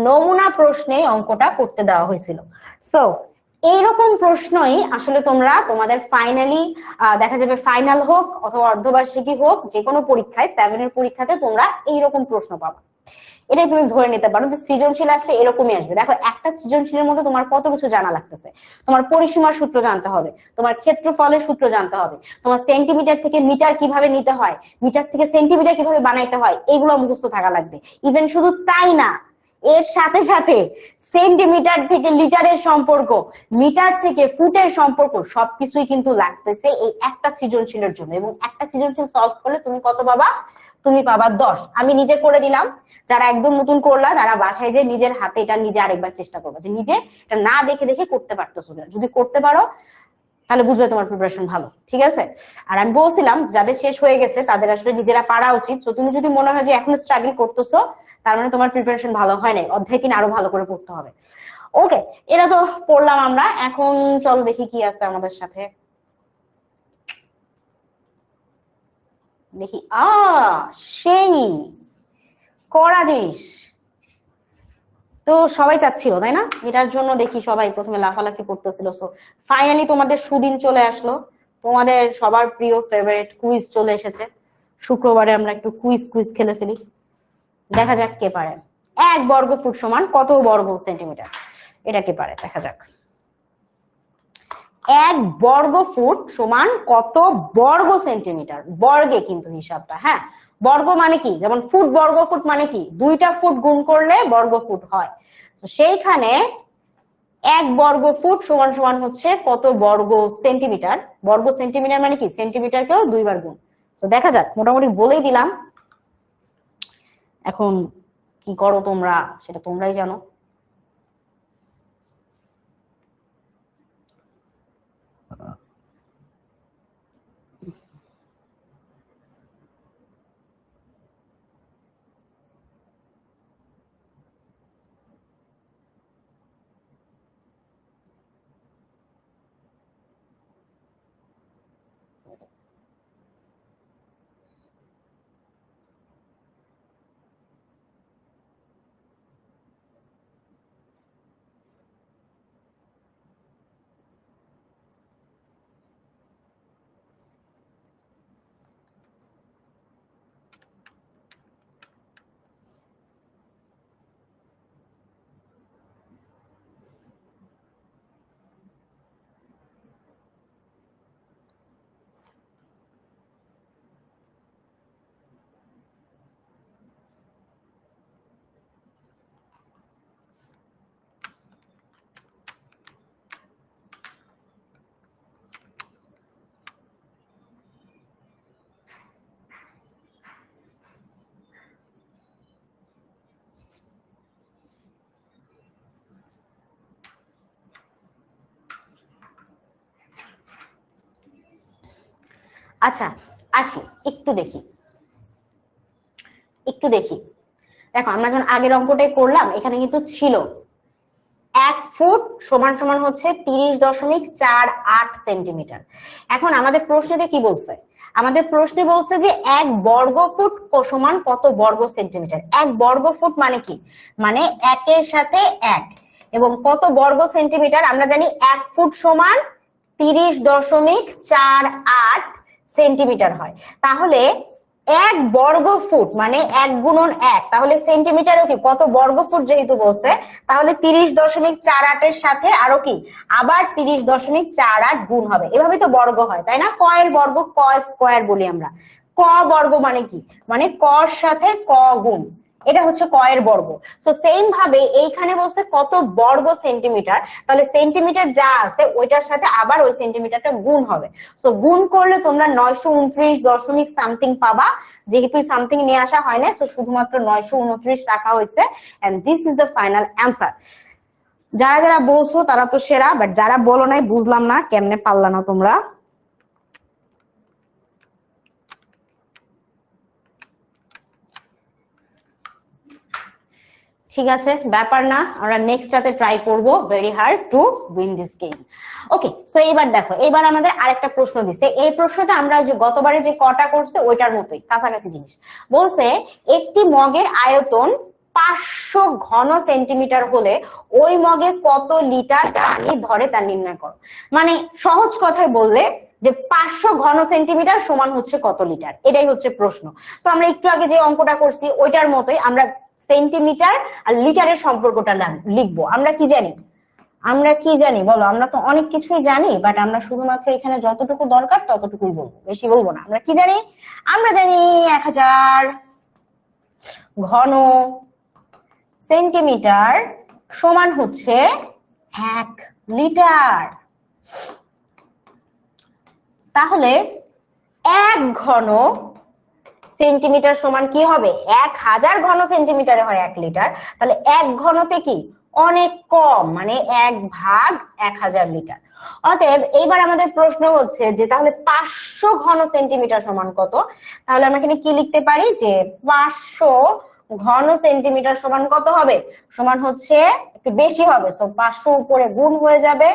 নমুনা প্রশ্নে অঙ্কটা করতে দেওয়া হয়েছিল। সো এইরকম প্রশ্নই আসলে তোমরা তোমাদের ফাইনালি দেখা যাবে, ফাইনাল হোক অথবা অর্ধবার্ষিকী হোক, যে কোনো পরীক্ষায় 7 এর পরীক্ষাতে তোমরা এইরকম প্রশ্ন পাবা। এটাই তুমি ধরে নিতে পারো যে সৃজনশীল আসলে এরকমই আসবে। দেখো, একটা সৃজনশীলের মধ্যে তোমার কত কিছু জানা লাগতেছে। তোমার পরিসীমার সূত্র জানতে হবে, তোমার ক্ষেত্রফলের সূত্র জানতে হবে, তোমার সেন্টিমিটার থেকে মিটার কিভাবে নিতে হয়, মিটার থেকে সেন্টিমিটার কিভাবে বানাইতে হয়, এগুলো মুখস্থ থাকা লাগবে। ইভেন শুধু তাই না, এর সাথে সাথে সেন্টিমিটার থেকে লিটারের সম্পর্ক, মিটার থেকে ফুটের সম্পর্ক, সবকিছুই কিন্তু লাগতেছে এই একটা সৃজনশীলের জন্য। এবং একটা সৃজনশীল সলভ করলে তুমি কত পাবা? তুমি পাবা 10। আমি নিজে করে দিলাম, যারা একদম নতুন করলা তারা বাসায় যে নিজের হাতে এটা নিজে আরেকবার চেষ্টা করবে, যে নিজে এটা না দেখে দেখে করতে পারতেছো না। যদি করতে পারো তাহলে বুঝবে তোমার প্রিপারেশন ভালো, ঠিক আছে? আর আমি বলছিলাম যাদের শেষ হয়ে গেছে তাদের আসলে নিজেরা পারা উচিত। তো তুমি যদি মনে হয় যে এখনো স্ট্রাগল করতেছো, তার মানে তোমার প্রিপারেশন ভালো হয় নাই, অধ্যায় 3 আরো ভালো করে পড়তে হবে। ওকে, এটা তো পড়লাম আমরা, এখন চলো দেখি কি আছে আমাদের সাথে। দেখি, সেই কড়া জিনিস তো সবাই চাচ্ছিল, তাই না? এটার জন্য দেখি সবাই প্রথমে লাফালাফি করতেছিল। সো ফাইনালি তোমাদের সুদিন চলে আসলো, তোমাদের সবার প্রিয় ফেভারিট কুইজ চলে এসেছে। শুক্রবারে আমরা একটু কুইজ কুইজ খেলে ফেলি, দেখা যাক কে পারে। 1 বর্গ ফুট সমান কত বর্গ সেন্টিমিটার, এটা কে পারে দেখা যাক। 1 বর্গ ফুট সমান কত বর্গ সেন্টিমিটার, বর্গে কিন্তু হিসাবটা, হ্যাঁ। বর্গ মানে কি, যেমন ফুট বর্গ ফুট মানে কি, 2টা ফুট গুণ করলে বর্গ ফুট হয়। তো সেইখানে 1 বর্গ ফুট সমান সমান হচ্ছে কত বর্গ সেন্টিমিটার। বর্গ সেন্টিমিটার মানে কি, সেন্টিমিটারকেও 2 বার গুণ। তো দেখা যাক, মোটামুটি বলেই দিলাম, এখন কি করো তোমরা সেটা তোমরাই জানো। আচ্ছা আসি একটু দেখি, একটু দেখি। দেখো আমরা যখন আগের অঙ্কটাই করলাম, এখানে কিন্তু ছিল 1 ফুট সমান সমান হচ্ছে 30.48 সেন্টিমিটার। এখন আমাদের প্রশ্নে কি বলছে? আমাদের প্রশ্নে বলছে যে 1 বর্গ ফুট সমান কত বর্গ সেন্টিমিটার। 1 বর্গ ফুট মানে কি? মানে 1-এর সাথে 1, এবং কত বর্গ সেন্টিমিটার? আমরা জানি 1 ফুট সমান 30.48 সেন্টিমিটার হয়। তাহলে 1 বর্গ ফুট মানে 1 গুণন 1, তাহলে সেন্টিমিটারও কি কত বর্গফুট যেহেতু বলছে, তাহলে 30.48-এর সাথে আরো কি আবার 30.48 গুণ হবে। এভাবেই তো বর্গ হয়, তাই না? ক এর বর্গ ক স্কোয়ার বলি আমরা। ক বর্গ মানে কি? মানে কর সাথে ক গুণ, এটা হচ্ছে ক এর বর্গ। সো সেম ভাবে এইখানে বলছে কত বর্গ সেন্টিমিটার, তাহলে সেন্টিমিটার যা আছে ওইটার সাথে আবার ওই সেন্টিমিটারটা গুণ হবে। সো গুণ করলে তোমরা 929 দশমিক সামথিং পাবা। যেহেতু সামথিং নিয়ে আসা হয় না, সো শুধুমাত্র 929 রাখা হয়েছে, and this is the final answer. যারা যারা বলছো তারা তো সেরা, বাট যারা বলো নাই বুঝলাম না কেমনে পারলা না তোমরা। ঠিক আছে, ব্যাপার না, আমরা নেক্সট রাতে ট্রাই করব very hard to win this game. Okay, so এবার দেখো, এবার আমাদের আরেকটা প্রশ্ন দিছে। এই প্রশ্নটা আমরা যে গতবারে যে কটা করছে ওইটার মতোই কাছাকাছি জিনিস। বলছে একটি মগের আয়তন 500 ঘন সেন্টিমিটার হলে ওই মগে কত লিটার পানি ধরে তা নির্ণয় করো। মানে সহজ কথায় বললে যে 500 ঘন সেন্টিমিটার সমান হচ্ছে কত লিটার, এটাই হচ্ছে প্রশ্ন। তো আমরা একটু আগে যে অঙ্কটা করছি ওইটার মতোই আমরা সেন্টিমিটার আর লিটারের সম্পর্কটা লিখবো। আমরা কি জানি? আমরা কি জানি বলো? আমরা তো অনেক কিছুই জানি, বাট আমরা শুধুমাত্র এখানে যতটুকু দরকার ততটুকুই বলবো, বেশি বলবো না। আমরা কি জানি? আমরা জানি 1000 ঘন সেন্টিমিটার সমান হচ্ছে 1 লিটার। তাহলে 1 ঘন সেন্টিমিটার সমান কি হবে? 1000 ঘন সেন্টিমিটারে হয় 1 লিটার, তাহলে 1 ঘনতে কি অনেক কম, মানে 1/1000 লিটার। অতএব এইবার আমাদের প্রশ্ন হচ্ছে যে তাহলে 500 ঘন সেন্টিমিটার সমান কত? তাহলে আমরা এখানে কি লিখতে পারি যে 500 ঘন সেন্টিমিটার সমান কত হবে? সমান হচ্ছে একটু বেশি হবে, সো 500 উপরে গুণ হয়ে যাবে,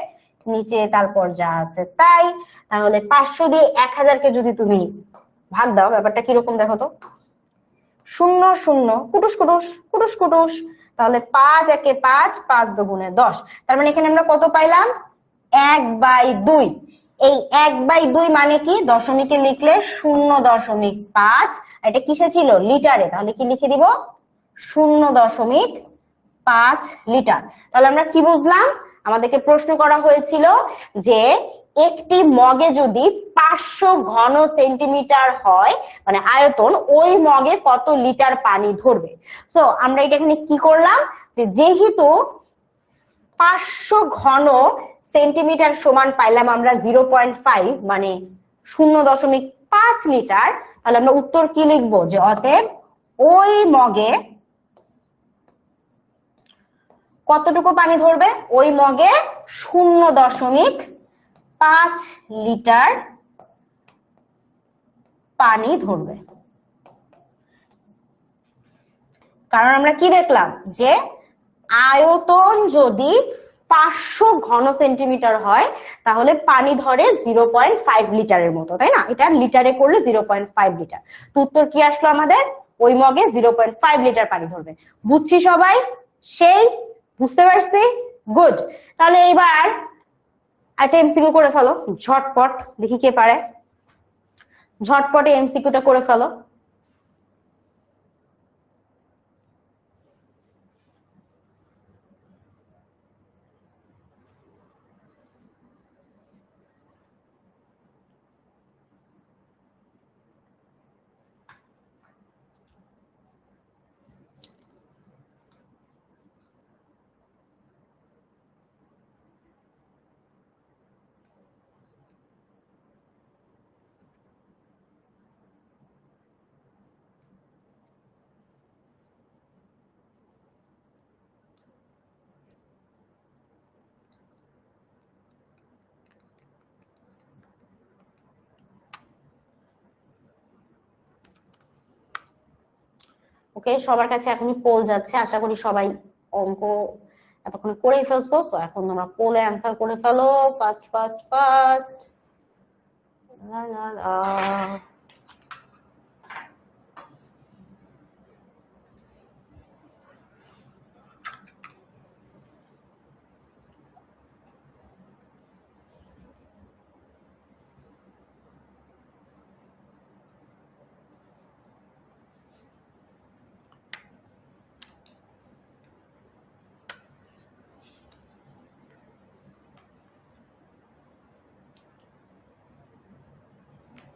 নিচে তারপর যা আছে তাই। তাহলে 500 দিয়ে 1000-কে যদি তুমি ভাগ দাও, ব্যাপারটা কিরকম দেখো তো। 0 0 কুটুস কুটুস কুটুস কুটুস, তাহলে 5 একে 5, 5 দুগুণে 10। তার মানে এখানে আমরা কত পাইলাম? 1/2। এই 1/2 মানে কি? দশমিকে লিখলে 0.5, এটা কিসে ছিল? লিটারে। তাহলে কি লিখে দিব? 0.5 লিটার। তাহলে আমরা কি বুঝলাম? আমাদেরকে প্রশ্ন করা হয়েছিল যে একটি মগে যদি 500 ঘন সেন্টিমিটার হয় মানে আয়তন, ওই মগে কত লিটার পানি ধরবে। সো আমরা এটা এখানে কি করলাম যে যেহেতু 500 ঘন সেন্টিমিটার সমান পাইলাম আমরা 0.5 মানে 0.5 লিটার, তাহলে আমরা উত্তর কি লিখবো? যে অতএব ওই মগে কতটুকু পানি ধরবে? ওই মগে 0.5 লিটার পানি ধরবে। কারণ আমরা কি দেখলাম যে আয়তন যদি 500 ঘন সেন্টিমিটার হয় তাহলে পানি ধরে 0.5 লিটারের মতো, তাই না? এটা লিটারে করলে 0.5 লিটার। তো উত্তর কি আসলো আমাদের? ওই মগে 0.5 লিটার পানি ধরবে। বুঝছি সবাই? সেই বুঝতে পারছি? গুড। তাহলে এইবার একটা এমসিকিউ করে ফেলো ঝটপট, দেখি কে পারে। ঝটপটে এমসিকিউটা করে ফেলো। ওকে, সবার কাছে এখনই পোল যাচ্ছে, আশা করি সবাই অঙ্ক এতক্ষণ করে ফেলছো। সো এখন তোমরা পোলে অ্যান্সার করে ফেলো, ফাস্ট ফাস্ট ফাস্ট।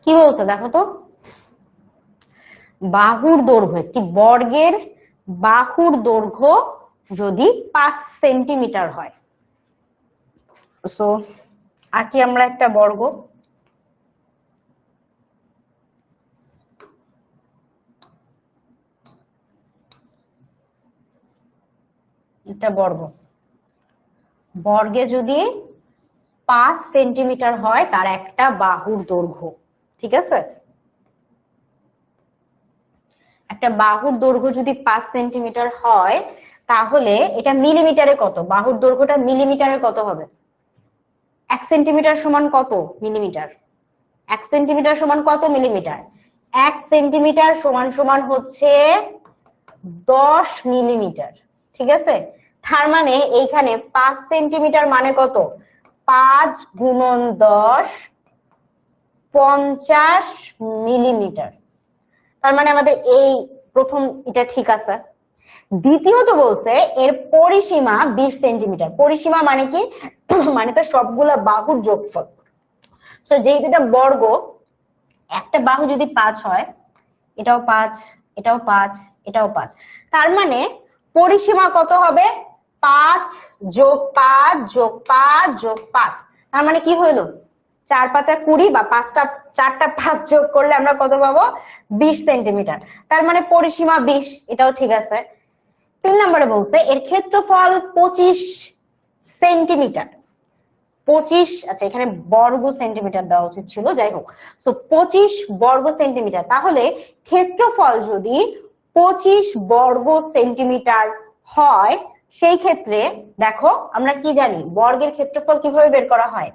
কি বলছে দেখো তো, বাহুর দৈর্ঘ্য, একটি বর্গের বাহুর দৈর্ঘ্য যদি 5 সেন্টিমিটার হয়। সো আঁকি আমরা একটা বর্গ, একটা বর্গ, বর্গে যদি 5 সেন্টিমিটার হয় তার একটা বাহুর দৈর্ঘ্য, ঠিক আছে? একটা বাহুর দৈর্ঘ্য যদি 5 সেন্টিমিটার হয় তাহলে এটা মিলিমিটারে কত, বাহুর দৈর্ঘ্যটা মিলিমিটারে কত হবে? 1 সেন্টিমিটার সমান কত মিলিমিটার? 1 সেন্টিমিটার সমান কত মিলিমিটার? 1 সেন্টিমিটার সমান সমান হচ্ছে 10 মিলিমিটার, ঠিক আছে? তার মানে এইখানে 5 সেন্টিমিটার মানে কত? 5 গুণন 10, 50 মিলিমিটার। তার মানে আমাদের এই প্রথম এটা ঠিক আছে। দ্বিতীয়ত বলছে এর পরিসীমা 20 সেন্টিমিটার। পরিসীমা মানে কি? মানে তো সবগুলা বাহুর যোগফল। সো যেহেতু এটা বর্গ, একটা বাহু যদি 5 হয়, এটাও 5, এটাও 5, এটাও 5, তার মানে পরিসীমা কত হবে? 5 যোগ 5 যোগ 5 যোগ 5। তার মানে কি হইলো? 4 5 20 বা 4টা 5 যোগ করলে আমরা কত পাবো? 20 সেন্টিমিটার। তার মানে পরিসীমা 20, এটাও ঠিক আছে। 3 নম্বরে বলছে এর ক্ষেত্রফল 25 সেন্টিমিটার। 25, আচ্ছা এখানে বর্গ সেন্টিমিটার দেওয়া উচিত ছিল, যাই হোক। সো 25 বর্গ সেন্টিমিটার, তাহলে ক্ষেত্রফল যদি 25 বর্গ সেন্টিমিটার হয় সেই ক্ষেত্রে দেখো আমরা কি জানি, বর্গের ক্ষেত্রফল কিভাবে বের করা হয়?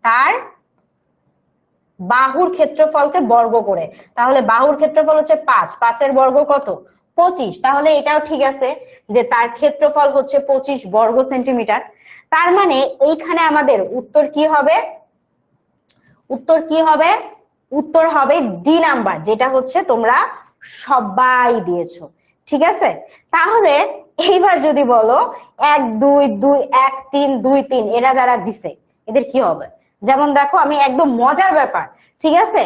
তার বাহুর ক্ষেত্রফলকে বর্গ করে। তাহলে বাহুর ক্ষেত্রফল হচ্ছে 5, 5 এর বর্গ কত? 25। তাহলে এটাও ঠিক আছে যে তার ক্ষেত্রফল হচ্ছে 25 বর্গ সেন্টিমিটার। তার মানে এইখানে আমাদের উত্তর কি হবে? উত্তর কি হবে? উত্তর হবে ডি নাম্বার, যেটা হচ্ছে তোমরা সবাই দিয়েছো, ঠিক আছে? তাহলে এইবার যদি বলো 1 2 2 1 3 2 3 এরা যারা দিছে এদের কি হবে? যেমন দেখো আমি একদম মজার ব্যাপার, ঠিক আছে,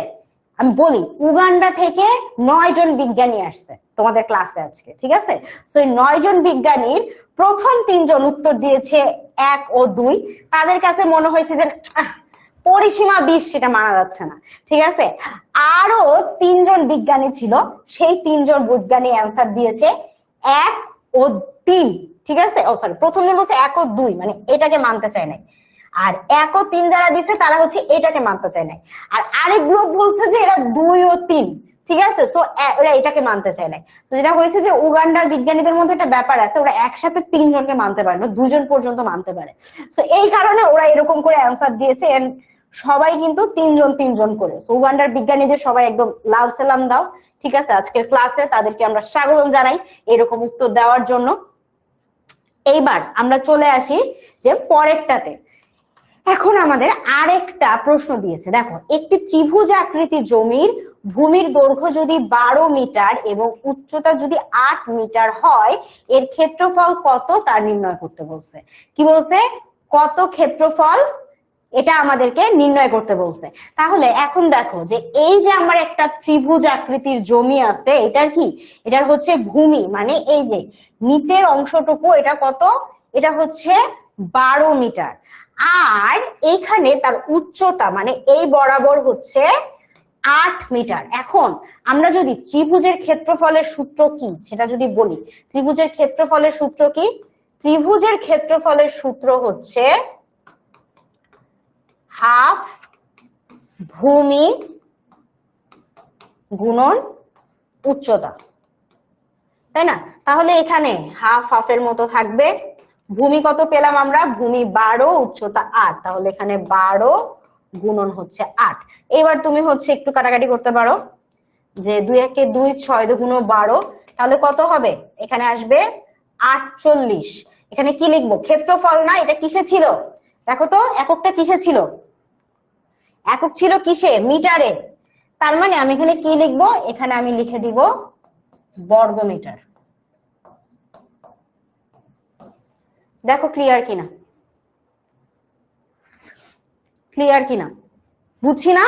আমি বলি, উগান্ডা থেকে 9 জন বিজ্ঞানী আসছে তোমাদের ক্লাসে আজকে, ঠিক আছে? সো 9 জন বিজ্ঞানীর প্রথম 3 জন উত্তর দিয়েছে 1 ও 2। তাদের কাছে মনে হয়েছে যে পরিসীমা 20 সেটা মানা যাচ্ছে না, ঠিক আছে? আরো 3 জন বিজ্ঞানী ছিল, সেই 3 জন বিজ্ঞানী অ্যান্সার দিয়েছে 1 ও 3, ঠিক আছে? ও সরি, প্রথম জন বলছে 1 ও 2, মানে এটাকে মানতে চায় নাই। আর 1 ও 3 যারা দিছে তারা হচ্ছে এটাকে মানতে চায় নাই। আর আরেক গ্রুপ বলছে যে এরা 2 ও 3, ঠিক আছে? সো ওরা এটাকে মানতে চায় নাই। তো যেটা হয়েছে যে উগান্ডার বিজ্ঞানীদের মধ্যে একটা ব্যাপার আছে, ওরা একসাথে 3 জনকে মানতে পারে না, 2 জন পর্যন্ত মানতে পারে। সো এই কারণে ওরা এরকম করে অ্যান্সার দিয়েছে। সবাই কিন্তু 3 জন 3 জন করে। সো উগান্ডার বিজ্ঞানীদের সবাই একদম লাল সালাম দাও, ঠিক আছে? আজকের ক্লাসে তাদেরকে আমরা স্বাগতম জানাই এরকম উত্তর দেওয়ার জন্য। এইবার আমরা চলে আসি যে পরেরটাতে। এখন আমাদের আরেকটা প্রশ্ন দিয়েছে, দেখো একটি ত্রিভুজ আকৃতি জমির ভূমির দৈর্ঘ্য যদি 12 মিটার এবং উচ্চতা যদি 8 মিটার হয় এর ক্ষেত্রফল কত তা নির্ণয় করতে বলছে। কি বলছে? কত ক্ষেত্রফল, এটা আমাদেরকে নির্ণয় করতে বলছে। তাহলে এখন দেখো যে এই যে আমার একটা ত্রিভুজ আকৃতির জমি আছে, এটার কি, এটার হচ্ছে ভূমি, মানে এই যে নিচের অংশটুকু, এটা কত? এটা হচ্ছে 12 মিটার। আর এইখানে তার উচ্চতা মানে এই বরাবর হচ্ছে 8 মিটার। এখন আমরা যদি ত্রিভুজের ক্ষেত্রফলের সূত্র কি সেটা যদি বলি, ত্রিভুজের ক্ষেত্রফলের সূত্র কি? ত্রিভুজের ক্ষেত্রফলের সূত্র হচ্ছে হাফ ভূমি গুণন উচ্চতা। তাই না? তাহলে এখানে হাফ হাফের মতো থাকবে। ভূমি কত পেলাম আমরা? ভূমি 12, উচ্চতা 8, তাহলে এখানে 12 গুণন হচ্ছে 8। এবার তুমি হচ্ছে একটু কাটাকাটি করতে পারো, যে 2 একে 2, 6 দুগুণ 12, তাহলে কত হবে? এখানে আসবে 48। এখানে কি লিখবো? ক্ষেত্রফল না, এটা কিসে ছিল দেখো তো, এককটা কিসে ছিল? একক ছিল কিসে? মিটারে। তার মানে আমি এখানে কি লিখবো? এখানে আমি লিখে দিব বর্গ মিটার। দেখো ক্লিয়ার কিনা, ক্লিয়ার কিনা, বুঝছি না?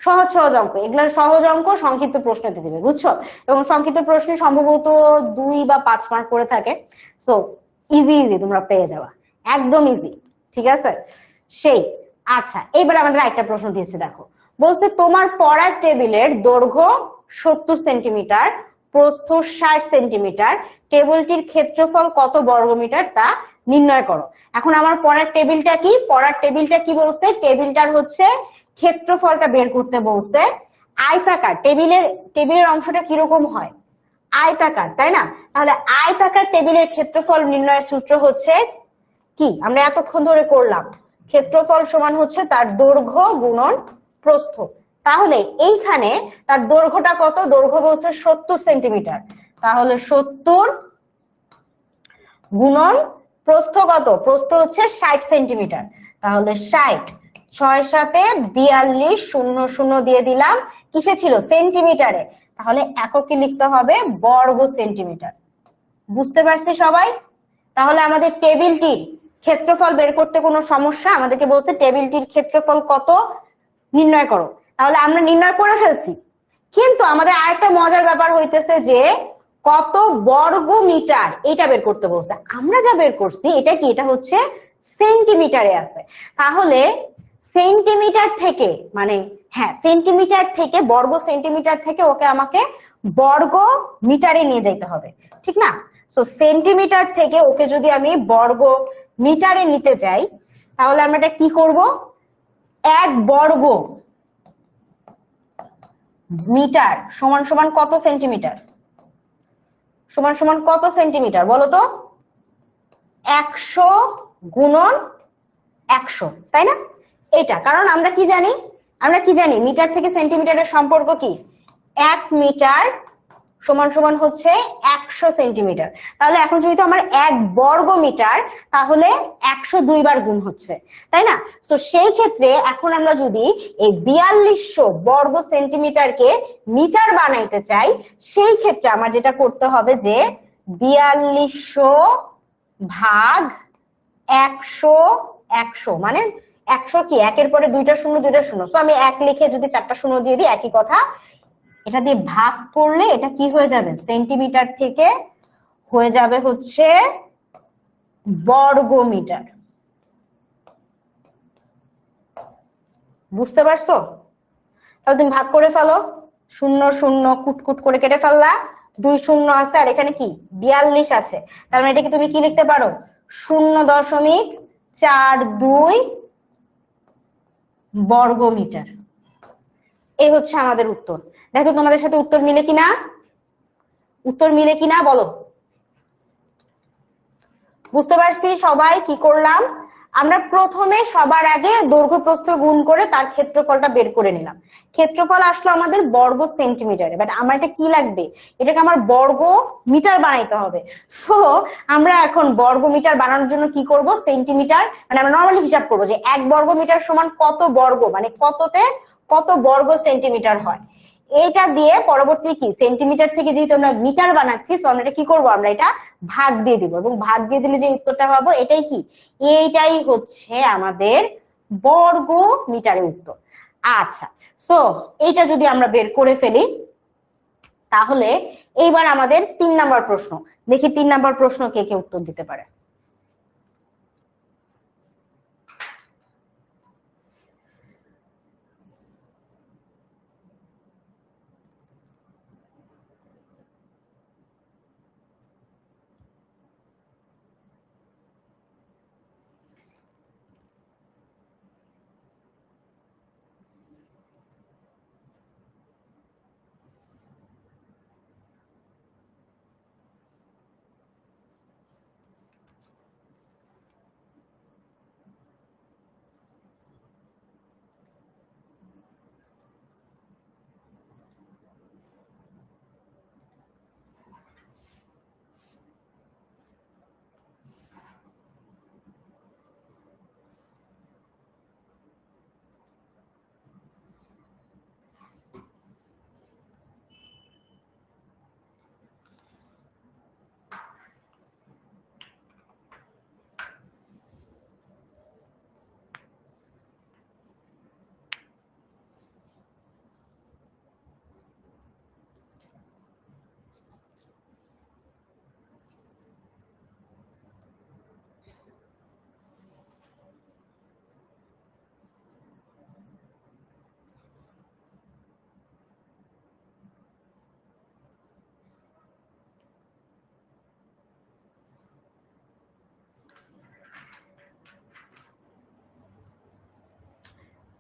সহজ সহজ অঙ্ক, এগুলার সহজ অঙ্ক সংক্ষিপ্ত প্রশ্নতে দিবে, বুঝছো? এবং সংক্ষিপ্ত প্রশ্নে সম্ভবত 2 বা 5 মার্ক করে থাকে। সো ইজি ইজি তোমরা পেয়ে যাবা, একদম ইজি। ঠিক আছে, সেই। আচ্ছা, এবার আমাদের একটা প্রশ্ন দিয়েছে, দেখো বলছে তোমার পড়ার টেবিলের দৈর্ঘ্য 70 সেন্টিমিটার, প্রস্থ 60 সেন্টিমিটার, টেবিলটির ক্ষেত্রফল কত বর্গমিটার তা নির্ণয় করো। এখন আমার পড়ার টেবিলটা কি? পড়ার টেবিলটা কি বলছে? টেবিলটার হচ্ছে ক্ষেত্রফলটা বের করতে বলছে। আয়তাকার টেবিলের অংশটা কিরকম হয়? আয়তাকার, তাই না? তাহলে আয়তাকার টেবিলের ক্ষেত্রফল নির্ণয়ের সূত্র হচ্ছে কি? আমরা এতক্ষণ ধরে করলাম, ক্ষেত্রফল সমান হচ্ছে তার দৈর্ঘ্য গুণন প্রস্থ। তাহলে এইখানে তার দৈর্ঘ্যটা কত? দৈর্ঘ্য বলছে 70 সেন্টিমিটার, তাহলে 70 গুণন প্রস্থ কত? প্রস্থ হচ্ছে 60 সেন্টিমিটার, তাহলে 60, 6 সাথে 42, 0 0 দিয়ে দিলাম, কিসে ছিল? সেন্টিমিটারে। তাহলে এককে লিখতে হবে বর্গ সেন্টিমিটার। বুঝতে পারছি সবাই? তাহলে আমাদের টেবিলটির ক্ষেত্রফল বের করতে কোনো সমস্যা? আমাদেরকে বলছে টেবিলটির ক্ষেত্রফল কত নির্ণয় করো, তাহলে আমরা নির্ণয় করে ফেলছি। কিন্তু আমাদের আরেকটা মজার ব্যাপার হইতেছে যে কত বর্গ মিটার এটা বের করতে বলছে। আমরা যা বের করছি এটা কি? এটা হচ্ছে সেন্টিমিটারে আছে। তাহলে সেন্টিমিটার থেকে, মানে হ্যাঁ সেন্টিমিটার থেকে, বর্গ সেন্টিমিটার থেকে ওকে আমাকে বর্গ মিটারে নিয়ে যেতে হবে, ঠিক না? সো সেন্টিমিটার থেকে ওকে যদি আমি বর্গ মিটারে নিতে যাই, তাহলে আমরা এটা কি করব? 1 বর্গ মিটার সমান সমান কত সেন্টিমিটার? সমান সমান কত সেন্টিমিটার বলো তো? 100 গুণন 100, তাই না? এটা কারণ আমরা কি জানি? আমরা কি জানি মিটার থেকে সেন্টিমিটারের সম্পর্ক কি? 1 মিটার সমান সমান হচ্ছে 100 সেন্টিমিটার। তাহলে এখন যদি তো আমার 1 বর্গ মিটার, তাহলে 102 বার গুণ হচ্ছে, তাই না? তো সেই ক্ষেত্রে এখন আমরা যদি এই 4200 বর্গ সেন্টিমিটারকে মিটার বানাইতে চাই, সেই ক্ষেত্রে আমার যেটা করতে হবে যে 4200 ভাগ 100, 100 মানে 100 কি? একের পরে দুইটা শূন্য দুইটা শূন্য, তো আমি 1 লিখে যদি 4টা শূন্য দিয়ে দিই একই কথা। এটা দিয়ে ভাগ করলে এটা কি হয়ে যাবে? সেন্টিমিটার থেকে হয়ে যাবে হচ্ছে বর্গ মিটার। বুঝতে পারছো? তাহলে তুমি ভাগ করে ফেলো, 0 0 কুটকুট করে কেটে ফেললা, 2 শূন্য আছে আর এখানে কি 42 আছে, তার মানে এটাকে তুমি কি লিখতে পারো? 0.42 বর্গ মিটার। এই হচ্ছে আমাদের উত্তর। দেখো তোমাদের সাথে উত্তর মিলে কিনা, উত্তর মিলে কিনা বলো। বুঝতে পারছি সবাই কি করলাম? আমরা প্রথমে সবার আগে দৈর্ঘ্য প্রস্থ গুণ করে তার ক্ষেত্রফলটা বের করে নিলাম। ক্ষেত্রফল আসলো আমাদের বর্গ সেন্টিমিটারে, বাট আমার এটা কি লাগবে? এটাকে আমার বর্গ মিটার বানাইতে হবে। সো আমরা এখন বর্গ মিটার বানানোর জন্য কি করব? সেন্টিমিটার, মানে আমরা নরমালি হিসাব করবো যে 1 বর্গ মিটার সমান কত বর্গ, মানে কততে কত বর্গ সেন্টিমিটার হয়। এইটা দিয়ে পরবর্তী কি সেন্টিমিটার থেকে যেহেতু আমরা মিটার বানাচ্ছি, তো আমরা এটা কি করবো? আমরা এটা ভাগ দিয়ে দিব, এবং ভাগ দিয়ে দিলে যে উত্তরটা পাবো এটাই কি? এইটাই হচ্ছে আমাদের বর্গ মিটারের উত্তর। আচ্ছা, সো এইটা যদি আমরা বের করে ফেলি, তাহলে এইবার আমাদের 3 নাম্বার প্রশ্ন। দেখি 3 নাম্বার প্রশ্ন কে কে উত্তর দিতে পারে।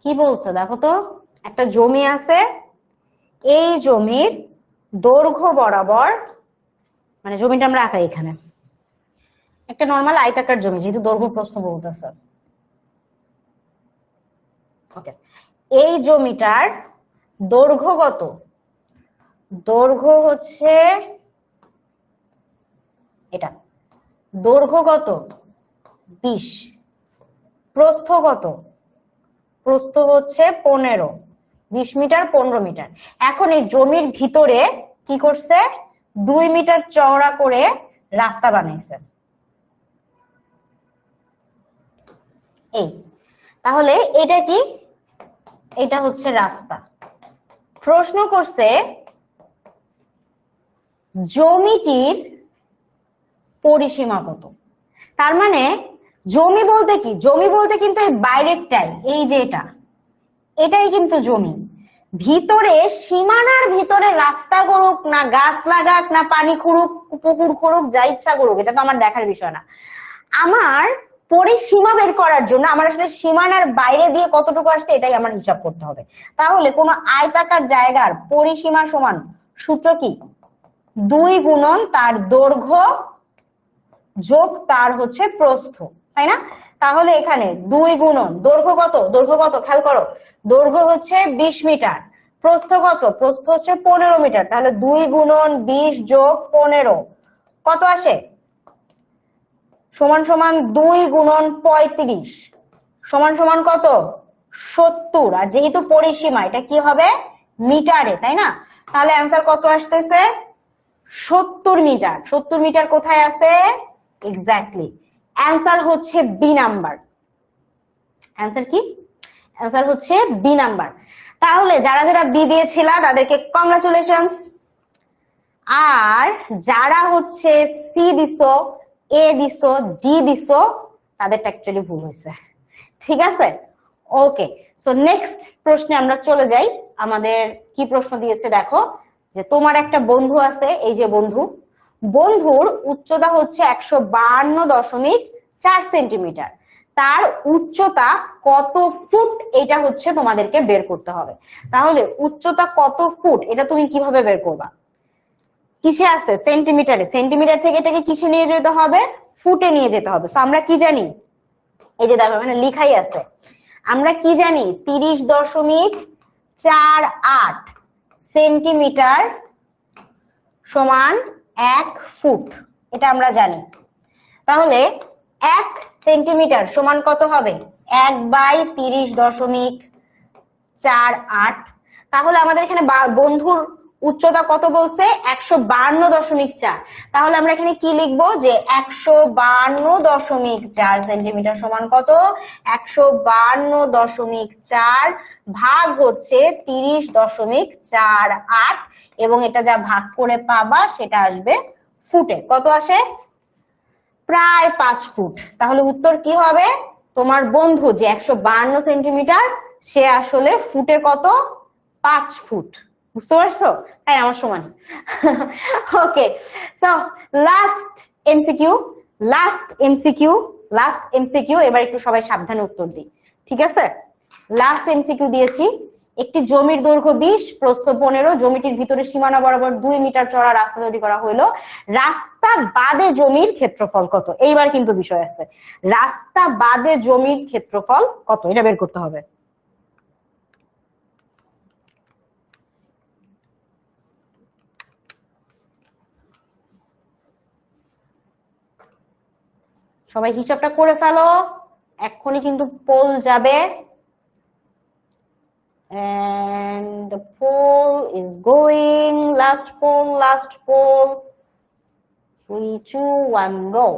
কি বলছে দেখো তো, একটা জমি আছে, এই জমির দৈর্ঘ্য বরাবর, মানে জমিটা আমরা আঁকাই এখানে, একটা নর্মাল আয়তাকার জমি, যেহেতু দৈর্ঘ্য প্রস্থ বলতেছে। ওকে, এই জমিটার দৈর্ঘ্য কত? দৈর্ঘ্য হচ্ছে এটা, দৈর্ঘ্য কত? 20। প্রস্থ কত? প্রস্থ হচ্ছে 15। 20 মিটার 15 মিটার। এখন এই জমির ভিতরে কি করছে? 2 মিটার চওড়া করে রাস্তা বানাইছে। এই তাহলে এটা কি? এটা হচ্ছে রাস্তা। প্রশ্ন করছে জমিটির পরিসীমা কত। তার মানে জমি বলতে কি? জমি বলতে কিন্তু এই বাইরেরটাই, এই যে এটাই কিন্তু জমি। ভিতরে সীমানার ভিতরে রাস্তা করুক না, গাছ লাগাক না, পানি খুঁড়ুক, পুকুর খুঁড়ুক, যা ইচ্ছা করুক, এটা তো আমার দেখার বিষয় না। আমার পরিসীমা বের করার জন্য আমার আসলে সীমানার বাইরে দিয়ে কতটুকু আসছে এটাই আমার হিসাব করতে হবে। তাহলে কোন আয়তাকার জায়গার পরিসীমা সমান সূত্র কি? 2 গুণন তার দৈর্ঘ্য যোগ তার হচ্ছে প্রস্থ, তাই না? তাহলে এখানে 2 গুণন দৈর্ঘ্য কত? দৈর্ঘ্য কত খেয়াল করো, দৈর্ঘ্য হচ্ছে 20 মিটার, প্রস্থ কত? প্রস্থ হচ্ছে 15 মিটার। তাহলে 2 গুণন 20 যোগ 15 কত আসে? সমান সমান 2 গুণন 35 সমান সমান কত? 70। আর যেহেতু পরিসীমা, এটা কি হবে? মিটারে, তাই না? তাহলে অ্যান্সার কত আসতেছে? 70 মিটার। 70 মিটার কোথায় আছে? এক্স্যাক্টলি অ্যান্সার হচ্ছে বি নাম্বার। অ্যান্সার কি? অ্যান্সার হচ্ছে বি নাম্বার। তাহলে যারা যারা বি দিয়েছিল তাদেরকে কংগ্রাচুলেশনস। আর যারা হচ্ছে সি দিছো, এ দিছো, ডি দিছো, তাদেরটা অ্যাকচুয়ালি ভুল হয়েছে। ঠিক আছে, ওকে। সো নেক্সট প্রশ্নে আমরা চলে যাই। আমাদের কি প্রশ্ন দিয়েছে দেখো, যে তোমার একটা বন্ধু আছে, এই যে বন্ধুর উচ্চতা হচ্ছে 152.4 সেন্টিমিটার। তার উচ্চতা কত ফুট এটা হচ্ছে তোমাদেরকে বের করতে হবে। তাহলে উচ্চতা কত ফুট এটা তুমি কিভাবে বের করবা? কিসে আছে? সেন্টিমিটারে। সেন্টিমিটার থেকে এটাকে কিসে নিয়ে যেতে হবে? ফুটে নিয়ে যেতে হবে। তো আমরা কি জানি? এই যে দেখো এখানে লিখাই আছে, আমরা কি জানি? 30.48 সেন্টিমিটার সমান 1 ফুট, এটা আমরা জানি। তাহলে 1 সেন্টিমিটার সমান কত হবে? 1/30.48। তাহলে আমাদের এখানে বন্ধুর উচ্চতা কত বলছে? 152.4। তাহলে আমরা এখানে কি লিখবো? যে 152.4 সেন্টিমিটার সমান কত? 152.4 ভাগ হচ্ছে 30.48, এবং এটা যা ভাগ করে পাবা সেটা আসবে ফুটে। কত আসে? প্রায় 5 ফুট। তাহলে উত্তর কি হবে? তোমার বন্ধু যে 152 সেন্টিমিটার, সে আসলে ফুটে কত? 5 ফুট। বুঝতে পারছো? তাই আমার সমান। Okay, so last MCQ, last MCQ, last MCQ. এবার একটু সবাই সাবধানে উত্তর দিই, ঠিক আছে? লাস্ট এমসিকিউ দিয়েছি, একটি জমির দৈর্ঘ্য 20, প্রস্থ 15, জমিটির ভিতরে সীমানা বরাবর 2 মিটার চড়া রাস্তা তৈরি করা হইলো। রাস্তা বাদে জমির ক্ষেত্রফল কত? এইবার কিন্তু বিষয় আছে, রাস্তা বাদে জমির ক্ষেত্রফল কত এটা বের করতে হবে। সবাই হিসাবটা করে ফেলো, এক্ষুনি কিন্তু পোল যাবে। And the poll is going. Last poll, last poll. 3, 2, 1, go.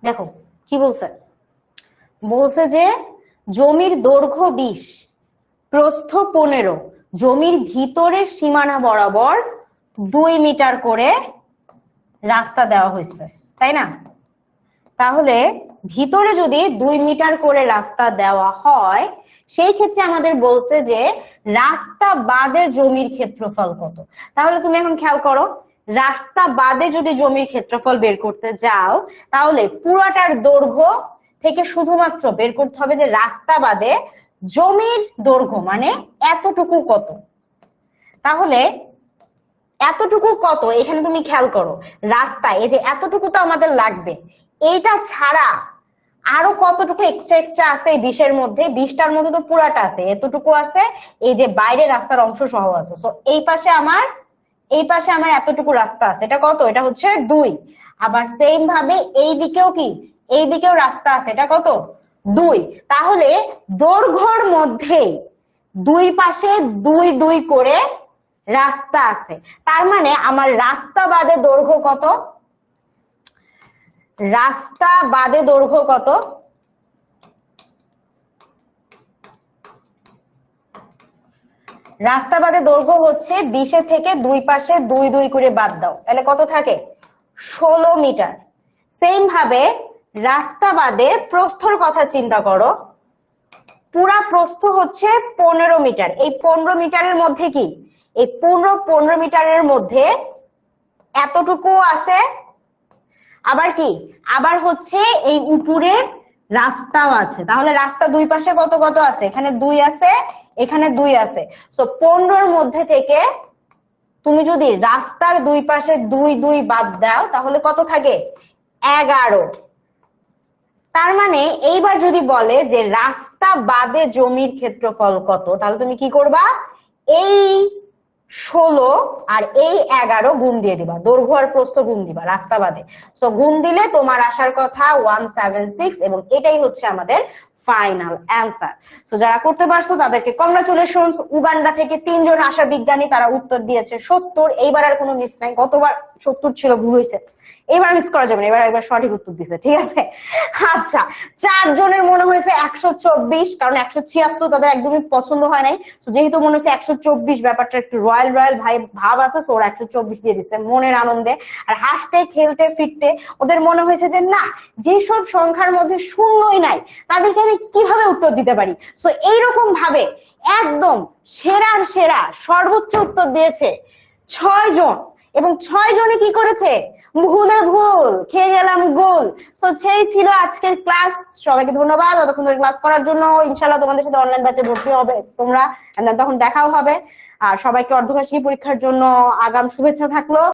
দেখো কি বলছে, বলছে যে জমির দৈর্ঘ্য 20, প্রস্থ 15, জমির ভিতরের সীমানা বরাবর 2 মিটার করে রাস্তা দেওয়া হয়েছে, তাই না? তাহলে ভিতরে যদি 2 মিটার করে রাস্তা দেওয়া হয়, সেই ক্ষেত্রে আমাদের বলছে যে রাস্তা বাদে জমির ক্ষেত্রফল কত। তাহলে তুমি এখন খেয়াল করো, রাস্তা বাদে যদি জমির ক্ষেত্রফল বের করতে যাও, তাহলে পুরাটার দৈর্ঘ্য থেকে শুধুমাত্র বের করতে হবে যে রাস্তা বাদে জমির দৈর্ঘ্য মানে এতটুকু কত। তাহলে এতটুকু কত, এখানে তুমি খেয়াল করো, রাস্তা এই যে এতটুকু তো আমাদের লাগবে, এইটা ছাড়া আরো কতটুকু এক্সট্রা এক্সট্রা আছে এই 20-এর মধ্যে, 20টার মধ্যে তো পুরাটা আছে, এতটুকু আছে, এই যে বাইরে রাস্তার অংশ সহ আছে। সো এই পাশে আমার এতটুকু রাস্তা আছে, এটা কত? এটা হচ্ছে 2। আবার সেম ভাবে এই দিকেও কি, এই দিকেও রাস্তা আছে, এটা কত? 2। তাহলে দৈর্ঘ্যের মধ্যে দুই পাশে 2 2 করে রাস্তা আছে, তার মানে আমার রাস্তা বাদে দৈর্ঘ্য কত? রাস্তা বাদে দৈর্ঘ্য কত? রাস্তা বাদে দৈর্ঘ্য হচ্ছে 20 থেকে দুই পাশে 2 2 করে বাদ দাও, তাহলে কত থাকে? 16 মিটার। সেম ভাবে রাস্তা বাদে প্রস্থর কথা চিন্তা করো, পুরা প্রস্থ হচ্ছে 15 মিটার। এই 15 মিটারের মধ্যে কি, এই 15 মিটারের মধ্যে এতটুকু আছে, আবার কি, আবার হচ্ছে এই উপরের রাস্তাও আছে। তাহলে রাস্তা দুই পাশে কত কত আছে? এখানে 2 আছে, এখানে 2 আছে। সো 15-র মধ্যে থেকে তুমি যদি রাস্তার দুই পাশে 2 2 বাদ দাও, তাহলে কত থাকে? 11। তার মানে এইবার যদি বলে যে রাস্তা বাদে জমির ক্ষেত্রফল কত, তাহলে তুমি কি করবা? এই 16 আর এই 11 গুণ দিয়ে দিবা, দৈর্ঘ্য আর প্রস্থ গুণ দিবা রাস্তা বাদে। সো গুণ দিলে তোমার আসার কথা 176, এবং এটাই হচ্ছে আমাদের ফাইনাল অ্যান্সার। সো যারা করতে পারছো তাদেরকে কংগ্রাচুলেশনস। উগান্ডা থেকে 3 জন আসা বিজ্ঞানী, তারা উত্তর দিয়েছে 70। এইবার আর কোনো মিস নাই, গতবার 70 ছিল, ভুল হয়েছে, এবার মিস করা যাবে না, এবার সঠিক উত্তর দিছে, ঠিক আছে। আচ্ছা, 4 জনের মনে হয়েছে 124, কারণ 176 তাদের একদমই পছন্দ হয় নাই। তো যেহেতু মনে হচ্ছে 124 ব্যাপারটা একটু রয়্যাল রয়্যাল ভাব আছে, সো ওরা 124 দিয়ে দিচ্ছে মনের আনন্দে। আর হাসতে খেলতে ফিরতে ওদের মনে হয়েছে যে না, যেসব সংখ্যার মধ্যে শূন্যই নাই তাদেরকে আমি কিভাবে উত্তর দিতে পারি। সো এইরকম ভাবে একদম সেরার সেরা সর্বোচ্চ উত্তর দিয়েছে 6 জন, এবং 6 জনই কি করেছে? ভুলে ভুল খেয়ে গেলাম গোল। সো সেই ছিল আজকের ক্লাস। সবাইকে ধন্যবাদ এতক্ষণ ধরে ক্লাস করার জন্য। ইনশাআল্লাহ তোমাদের সাথে অনলাইন ব্যাচে ভর্তি হবে তোমরা, তখন দেখাও হবে। আর সবাইকে অর্ধবার্ষিকী পরীক্ষার জন্য আগাম শুভেচ্ছা থাকলো।